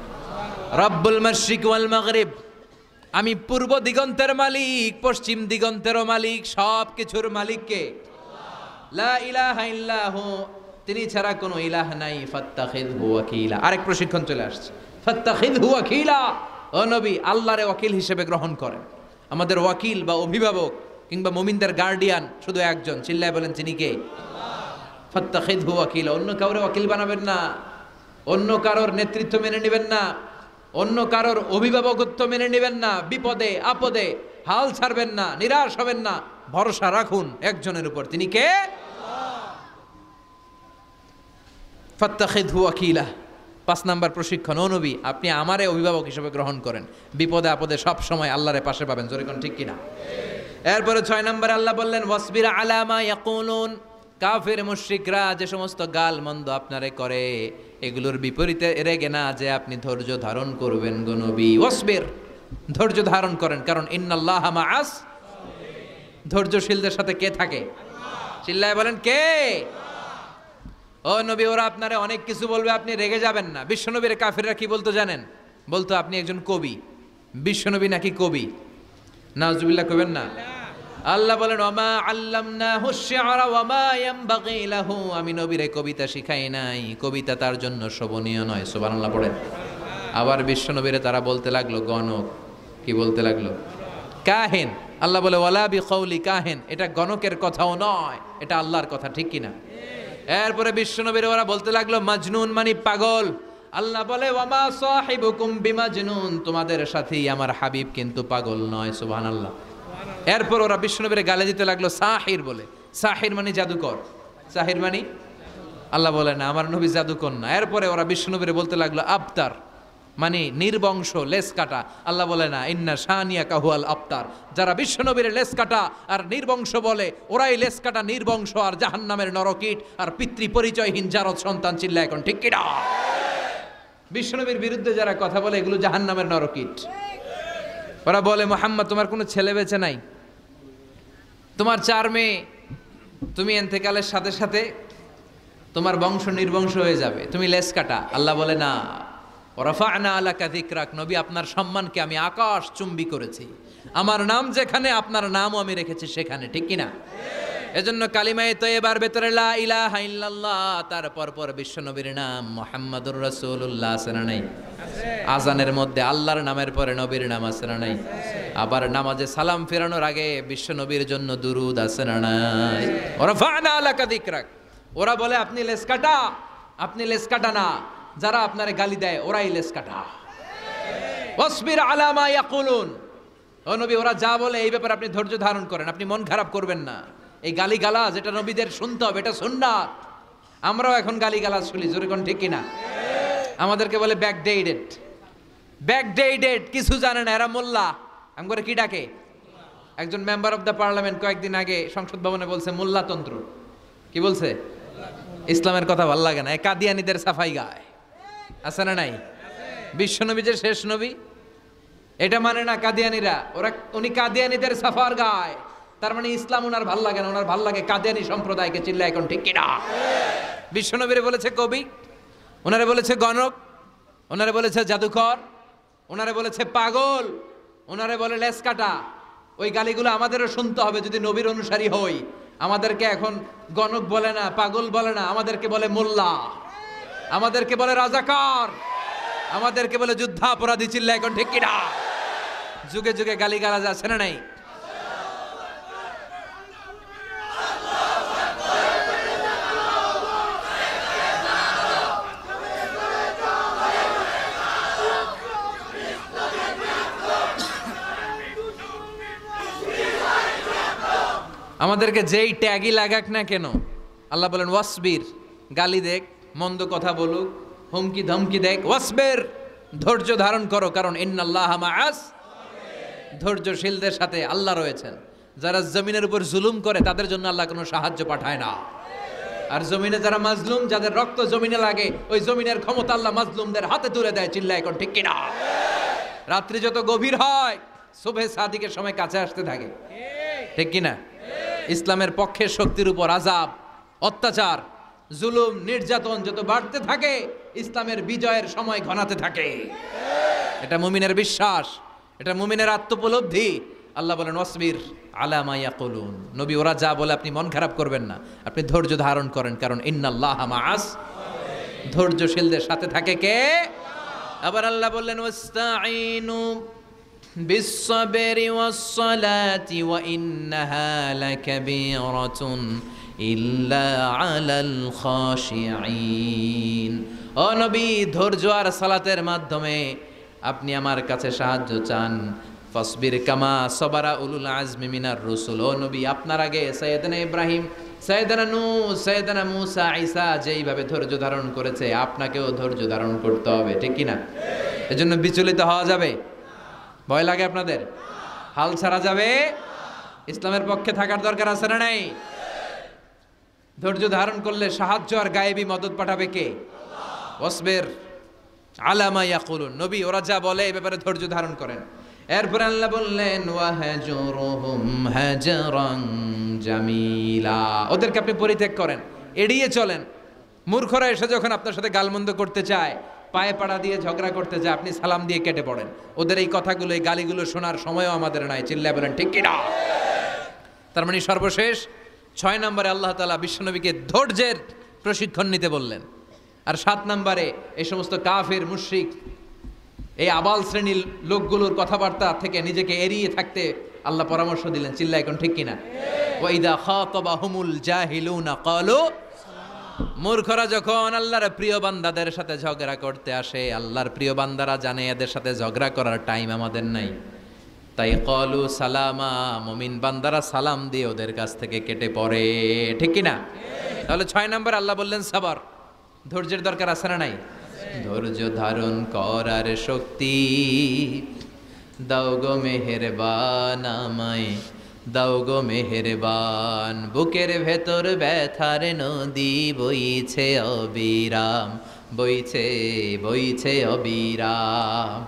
রব্বুল মাশরিক ওয়াল মাগরিব, আমি পূর্ব দিগন্তের মালিক, পশ্চিম দিগন্তেরও মালিক, সব কিছুর মালিক কে? লা ইলাহা ইল্লাহু, তিনি ছাড়া কোনো ইলাহ নাই। ফাত্তাখিযহু ওয়াকিলা। আরেক প্রশিক্ষণ চলে আসছে, ফাত্তাখিযহু ওয়াকিলা। ও নবী আল্লাহর ওয়াকিল হিসেবে গ্রহণ করেন। আমাদের ওয়াকিল বা অভিভাবক কিংবা মুমিনদের গার্ডিয়ান শুধু একজন, চিল্লায় বলেন তিনি কে? ফাত্তাখিযহু ওয়াকিলা। অন্য কাউরে ওয়াকিল বানাবেন না, অন্য কারোর নেতৃত্ব মেনে নেবেন না, অন্য কারোর অভিভাবকত্ব মেনে নেবেন না। বিপদে আপদে হাল ছাড়বেন না, নিরাশ হবেন না, ভরসা রাখুন একজনের উপর, তিনি কে? ফাত্তাখিযহু ওয়াকিলা। 5 নাম্বার প্রশিক্ষণ, ও নবী আপনি আমারে অভিভাবক হিসেবে গ্রহণ করেন, বিপদে আপদে সব সময় আল্লাহরে পাশে পাবেন, জোরে কোন ঠিক কিনা। এরপরে 6 নম্বরে আল্লাহ বললেন ওয়াসবির আলা মা ইয়াকুলুন, কাফের মুশরিকরা যে সমস্ত গাল মন্দ আপনারে করে এগুলোর বিপরীতে রেগে না যে আপনি ধৈর্য ধারণ করবেন গো নবী। ওয়াসবির, ধৈর্য ধারণ করেন, কারণ ইন্নাল্লাহা মাআস, ধৈর্যশীলদের সাথে কে থাকে? চিল্লায় বলেন কে? ও নবী ওরা আপনারে অনেক কিছু বলবে, আপনি রেগে যাবেন না। বিশ্বনবীর কাফেররা কি বলতো জানেন? বলতো আপনি একজন কবি। বিশ্বনবী নাকি কবি? নাউজুবিল্লাহ কইবেন না। আল্লাহ বলেন ওমা আল্লামনাহু শি'রা ওয়ামা ইয়ানবাগি লাহু, আমি নবীরে কবিতা শিখাই নাই, কবিতা তার জন্য শোভনীয় নয়। সুবহানাল্লাহ পড়েন। আবার বিশ্বনবীরে তারা বলতে লাগলো গণক। কি বলতে লাগলো? কাহিন। আল্লাহ বলে ওয়ালা বিকাউলি কাহিন, এটা গণকের কথাও নয়, এটা আল্লাহর কথা, ঠিক কিনা। এরপরে বিশ্বনবীর ওরা বলতে লাগলো মাজনুন মানে পাগল। আল্লাহ বলে ওয়ামা সাহিবুকুম বিমাজনুন, তোমাদের সাথেই আমার হাবিব কিন্তু পাগল নয়। সুবহানাল্লাহ। এরপর ওরা বিশ্বনবীর গালে দিতে লাগলো সাহির বলে। সাহির মানে জাদুকর। সাহির মানে, আল্লাহ বলে না আমার নবী জাদুকর না। এরপরে ওরা বিশ্বনবীর বলতে লাগলো আবতার মানে নির্বংশ, লেস কাটা। আল্লাহ বলে না ইন্না শানিয়াকা হুয়াল আবতার, যারা বিশ্বনবীর লেস কাটা আর নির্বংশ বলে ওরাই লেস কাটা, নির্বংশ আর জাহান্নামের নরকীট আর পিতৃ পরিচয়হীন জারদ সন্তান। চিল্লা এখন ঠিক কিনা। বিশ্বনবীর বিরুদ্ধে যারা কথা বলে এগুলো জাহান্নামের নরকীট। ওরা বলে মুহাম্মদ তোমার কোনো ছেলে বেঁচে নাই, তোমার 4 মেয়ে, তুমি ইন্তেকালের সাথে সাথে তোমার বংশ নির্বংশ হয়ে যাবে, তুমি লেস কাটা। আল্লাহ বলে না ওয়ারাফা'না আলাকা যিকরাক, নবী আপনার সম্মানকে আমি আকাশ চুম্বি করেছি, আমার নাম যেখানে আপনার নামও আমি রেখেছি সেখানে, ঠিক কিনা। এজন্য কালিমায়ে তয়্যিবার ভেতরে লা ইলাহা ইল্লাল্লাহ, তারপর পর বিশ্বনবীর নাম মুহাম্মাদুর রাসূলুল্লাহ আছে না নাই? আজানের মধ্যে আল্লাহর নামের পরে নবীর নাম আছে না নাই? আবার নামাজে সালাম ফেরানোর আগে বিশ্বনবীর জন্য দুরূদ আছে না নাই? ওয়ারাফা'না আলাকা যিকরাক। ওরা বলে আপনি লেস কাটা, আপনি লেস কাটা না, যারা আপনারে গালি দেয় ওরাই লেস কাটা। ওয়াসবির আলা মা ইয়াকুলুন, ও নবী ওরা যা বলে এই ব্যাপারে আপনি ধৈর্য ধারণ করেন, আপনি মন খারাপ করবেন না। এই গালি গালাজ এটা নবীদের শুনতে হবে, এটা সুন্নাত। আমরাও এখন গালি গালাজ শুনি, জোরে কোন ঠিক কিনা। আমাদেরকে বলে ব্যাকডেটেড, ব্যাকডেটেড, কিছু জানে না এরা মোল্লা। আমি করে কি ডাকে? একজন মেম্বার অফ দ্য পার্লামেন্ট কয়েকদিন আগে সংসদ ভবনে বলছে মোল্লাতন্ত্র। কি বলছে? ইসলামের কথা ভাল লাগে না, এ কাদিয়ানীদের সাফাই গায়। আছে না নাই? বিশ্বনবী যে শেষ নবী এটা মানে না কাদিয়ানীরা, উনি কাদিয়ানীদের সাফার গায়, তার মানে ইসলাম ওনার ভাল লাগে না, ওনার ভাল লাগে কাদিয়ানী সম্প্রদায়কে। চিল্লা এখন ঠিক কিনা। বিশ্বনবীরে বলেছে কবি, ওনারে বলেছে গণক, ওনারে বলেছে জাদুকর, ওনারে বলেছে পাগল, ওনারে বলে লেস কাটা। ওই গালিগুলো আমাদেরও শুনতে হবে যদি নবীর অনুসারী হই। আমাদেরকে এখন গণক বলে না, পাগল বলে না, আমাদেরকে বলে মোল্লা, আমাদেরকে বলে রাজাকার, আমাদেরকে বলে যুদ্ধাপরাধী। চিল্লা এখন ঠিক কিনা। যুগে যুগে গালি গালাজ আছে না নাই? আমাদেরকে যেই ট্যাগই লাগাক না কেন, আল্লাহ বলেন ওয়াসবির, গালি দেখ, মন্দ কথা বলুক, হুমকি ধমকি দেখ, ওয়াসবির, ধৈর্য ধারণ করো, কারণ ইন্নাল্লাহা মাআস, ধৈর্যশীলদের সাথে আল্লাহ রয়েছেন। যারা জমিনের উপর জুলুম করে তাদের জন্য আল্লাহ কোনো সাহায্য পাঠায় না। আর জমিনে যারা মাজলুম, যাদের রক্ত জমিনে লাগে, ওই জমিনের ক্ষমতা আল্লাহ মাজলুমদের হাতে তুলে দেয়। চিল্লা এখন ঠিক কিনা। রাত্রি যত গভীর হয় সুবহে সাদিকের সময় কাছে আসতে থাকে, ঠিক কিনা। ইসলামের পক্ষের শক্তির উপর আযাব, অত্যাচার, জুলুম, নির্যাতন যত বাড়তে থাকে ইসলামের বিজয়ের সময় ঘনাতে থাকে। এটা মুমিনের বিশ্বাস, এটা মুমিনের আত্মোপলব্ধি। আল্লাহ বলেন ওয়াসবির আলা মা ইয়াকুলুন, নবী ওরা যা বলে আপনি মন খারাপ করবেন না, আপনি ধৈর্য ধারণ করেন, কারণ ইন্নাল্লাহা মাআস, ধৈর্যশীলদের সাথে থাকে কে? আবার আল্লাহ বললেন ওয়াস্তাঈনু বিস-সাবরি ওয়াস-সালাতি ওয়া ইন্নাহা লাকাবীরাতুন ইল্লা আলাল খাশিঈন। ও নবী ধৈর্য আর সালাতের মাধ্যমে আপনি আমার কাছে সাহায্য চান। ফাসবির কামা সাবারা উলুল আজমি মিনার রুসুল। ও নবী আপনার আগে সাইয়েদনা ইব্রাহিম, সাইয়েদানা নূহ, সাইয়েদানা মূসা, ঈসা যেইভাবে ধৈর্য ধারণ করেছে, আপনাকেও ধৈর্য ধারণ করতে হবে, ঠিক কি না? এজন্য বিচলিত হওয়া যাবে? ভয় লাগে আপনাদের? হাল ছাড়া যাবে? ইসলামের পক্ষে থাকার দরকার আছে না নাই? ধৈর্য ধারণ করলে সাহায্য আর গায়েবী মদত পাঠাবে কে? ওয়াসবির আলা মা ইয়াকুলুন, নবী ওরা যা বলে এই ব্যাপারে ধৈর্য ধারণ করেন। এরপর আল্লাহ বললেন ওয়াহজুরহুম হাজরান জামিলা, ওদেরকে আপনি পরিত্যাগ করেন, এড়িয়ে চলেন। মূর্খরা এসে যখন আপনার সাথে গালমন্দ করতে চায়, পায়ে পাড়া দিয়ে ঝগড়া করতে যায়, আপনি সালাম দিয়ে কেটে পড়েন। ওদের এই কথাগুলো, এই গালিগুলো শোনার সময়ও আমাদের নাই। চিল্লায় বলেন ঠিক কি না? তার মানে সর্বশেষ 6 নম্বরে আল্লাহ তাআলা বিশ্বনবীকে ধৈর্যের প্রশিক্ষণ নিতে বললেন। আর 7 নম্বরে এই সমস্ত কাফির, মুশরিক, এই আবাল শ্রেণীর লোকগুলোর কথাবার্তা থেকে নিজেকে এড়িয়ে থাকতে আল্লাহ পরামর্শ দিলেন। চিল্লায় এখন ঠিক কিনা? ওয়া ইদা খাতাবাহুমুল জাহিলুনা ক্বালু, মূর্খরা যখন আল্লাহর প্রিয় বান্দাদের সাথে ঝগড়া করতে আসে, আল্লাহর প্রিয় বান্দারা জানে এদের সাথে ঝগড়া করার টাইম আমাদের নাই, তাই ক্বালু সালামা, মুমিন বান্দারা সালাম দিয়ে ওদের কাছ থেকে কেটে পড়ে, ঠিক কিনা? তাহলে 6 নম্বর আল্লাহ বললেন সবর, ধৈর্যের দরকার আছে না নাই? ধৈর্য ধারণ করার শক্তি দাও গো মেহেরবান আমায়, দাও গো মেহেরবান। বুকের ভেতর ব্যথার নদী বইছে অবিরাম, বইছে বইছে অবিরাম।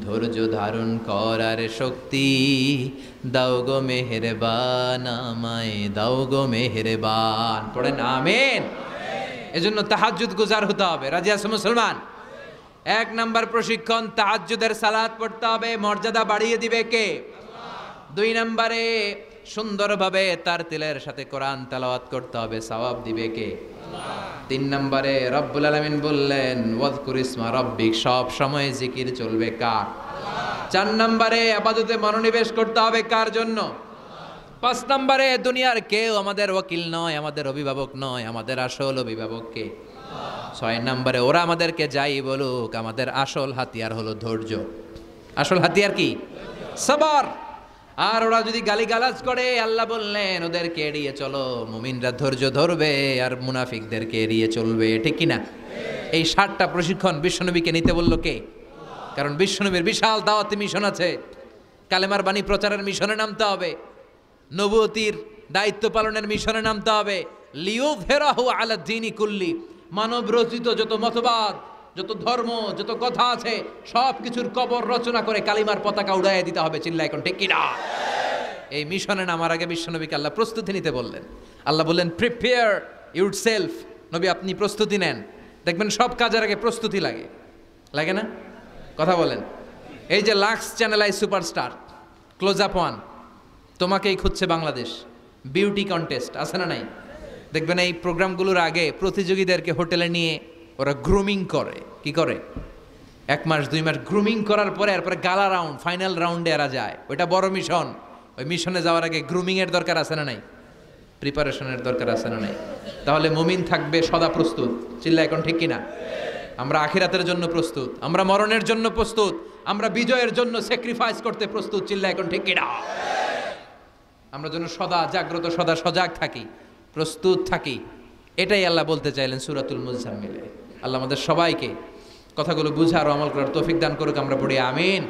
ধৈর্য ধারণ করার শক্তি দাও গো মেহেরবান আমায়, দাও গো মেহেরবান। পড়েন আমিন। এজন্য তাহাজ্জুদ গুজার হতে হবে। রাজি আছে মুসলমান? 1 নাম্বার প্রশিক্ষণ, তাহাজ্জুদের সালাত পড়তে হবে। মর্যাদা বাড়িয়ে দিবে কে? 2 নম্বরে সুন্দরভাবে তার তিলের সাথে কোরআন তেলাওয়াত করতে হবে, সওয়াব দিবে কে? 3 নম্বরে রব্বুল আলামিন বললেন ওয়াজকুর ইসমা রাব্বিক, সব সময় জিকির চলবে কার? 4 নম্বরে ইবাদতে মনোনিবেশ করতে হবে কার জন্য? 5 নম্বরে দুনিয়ার কেউ আমাদের ওয়াকিল নয়, আমাদের অভিভাবক নয়, আমাদের আসল অভিভাবক কে? 6 নম্বরে ওরা আমাদেরকে যাই বলুক, আমাদের আসল হাতিয়ার হলো ধৈর্য। আসল হাতিয়ার কি? সবর। আর ওরা যদি গালিগালাজ করে, আল্লাহ বললেন ওদেরকে এড়িয়ে চলো। মুমিনরা ধৈর্য ধরবে আর মুনাফিকদেরকে এড়িয়ে চলবে, ঠিক কিনা? এই 7টা প্রশিক্ষণ বিশ্বনবীকে নিতে বলল কে? কারণ বিশ্বনবীর বিশাল দাওয়াতি মিশন আছে। কালেমার বাণী প্রচারের মিশনে নামতে হবে, নবুয়তির দায়িত্ব পালনের মিশনে নামতে হবে। লিয়ুযহিরাহু আলা দ্বীনি কুল্লি, মানব রচিত যত মতবাদ, যত ধর্ম, যত কথা আছে, সব কিছুর কবর রচনা করে কালিমার পতাকা উড়াইয়ে দিতে হবে। চিল্লা এখন ঠিক কিনা? এই মিশনে নামার আগে বিশ্বনবীকে আল্লাহ প্রস্তুতি নিতে বললেন। আল্লাহ বললেন প্রিপেয়ার ইউরসেলফ, নবী আপনি প্রস্তুতি নেন। দেখবেন সব কাজের আগে প্রস্তুতি লাগে, লাগে না? কথা বলেন। এই যে Lux channel i superstar, close up one, তোমাকেই খুঁজছে বাংলাদেশ, বিউটি কন্টেস্ট আছে না নাই? দেখবেন এই প্রোগ্রামগুলোর আগে প্রতিযোগীদেরকে হোটেলে নিয়ে ওরা গ্রুমিং করে। কি করে? 1 মাস 2 মাস গ্রুমিং করার পরে এরপরে গালা রাউন্ড, ফাইনাল রাউন্ডে এরা যায়। ওইটা বড় মিশন। ওই মিশনে যাওয়ার আগে গ্রুমিং এর দরকার আছে না নাই? প্রিপারেশনের দরকার আছে না নাই? তাহলে মুমিন থাকবে সদা প্রস্তুত। চিল্লা এখন ঠিক কিনা? আমরা আখিরাতের জন্য প্রস্তুত, আমরা মরণের জন্য প্রস্তুত, আমরা বিজয়ের জন্য স্যাক্রিফাইস করতে প্রস্তুত। চিল্লা এখন ঠিক কিনা? আমরা যেন সদা জাগ্রত, সদা সজাগ থাকি, প্রস্তুত থাকি। এটাই আল্লাহ বলতে চাইলেন সূরাতুল মুজাম্মিলে। আল্লাহ আমাদের সবাইকে কথাগুলো বুঝার ও আমল করার তৌফিক দান করুক। আমরা পড়ি আমিন।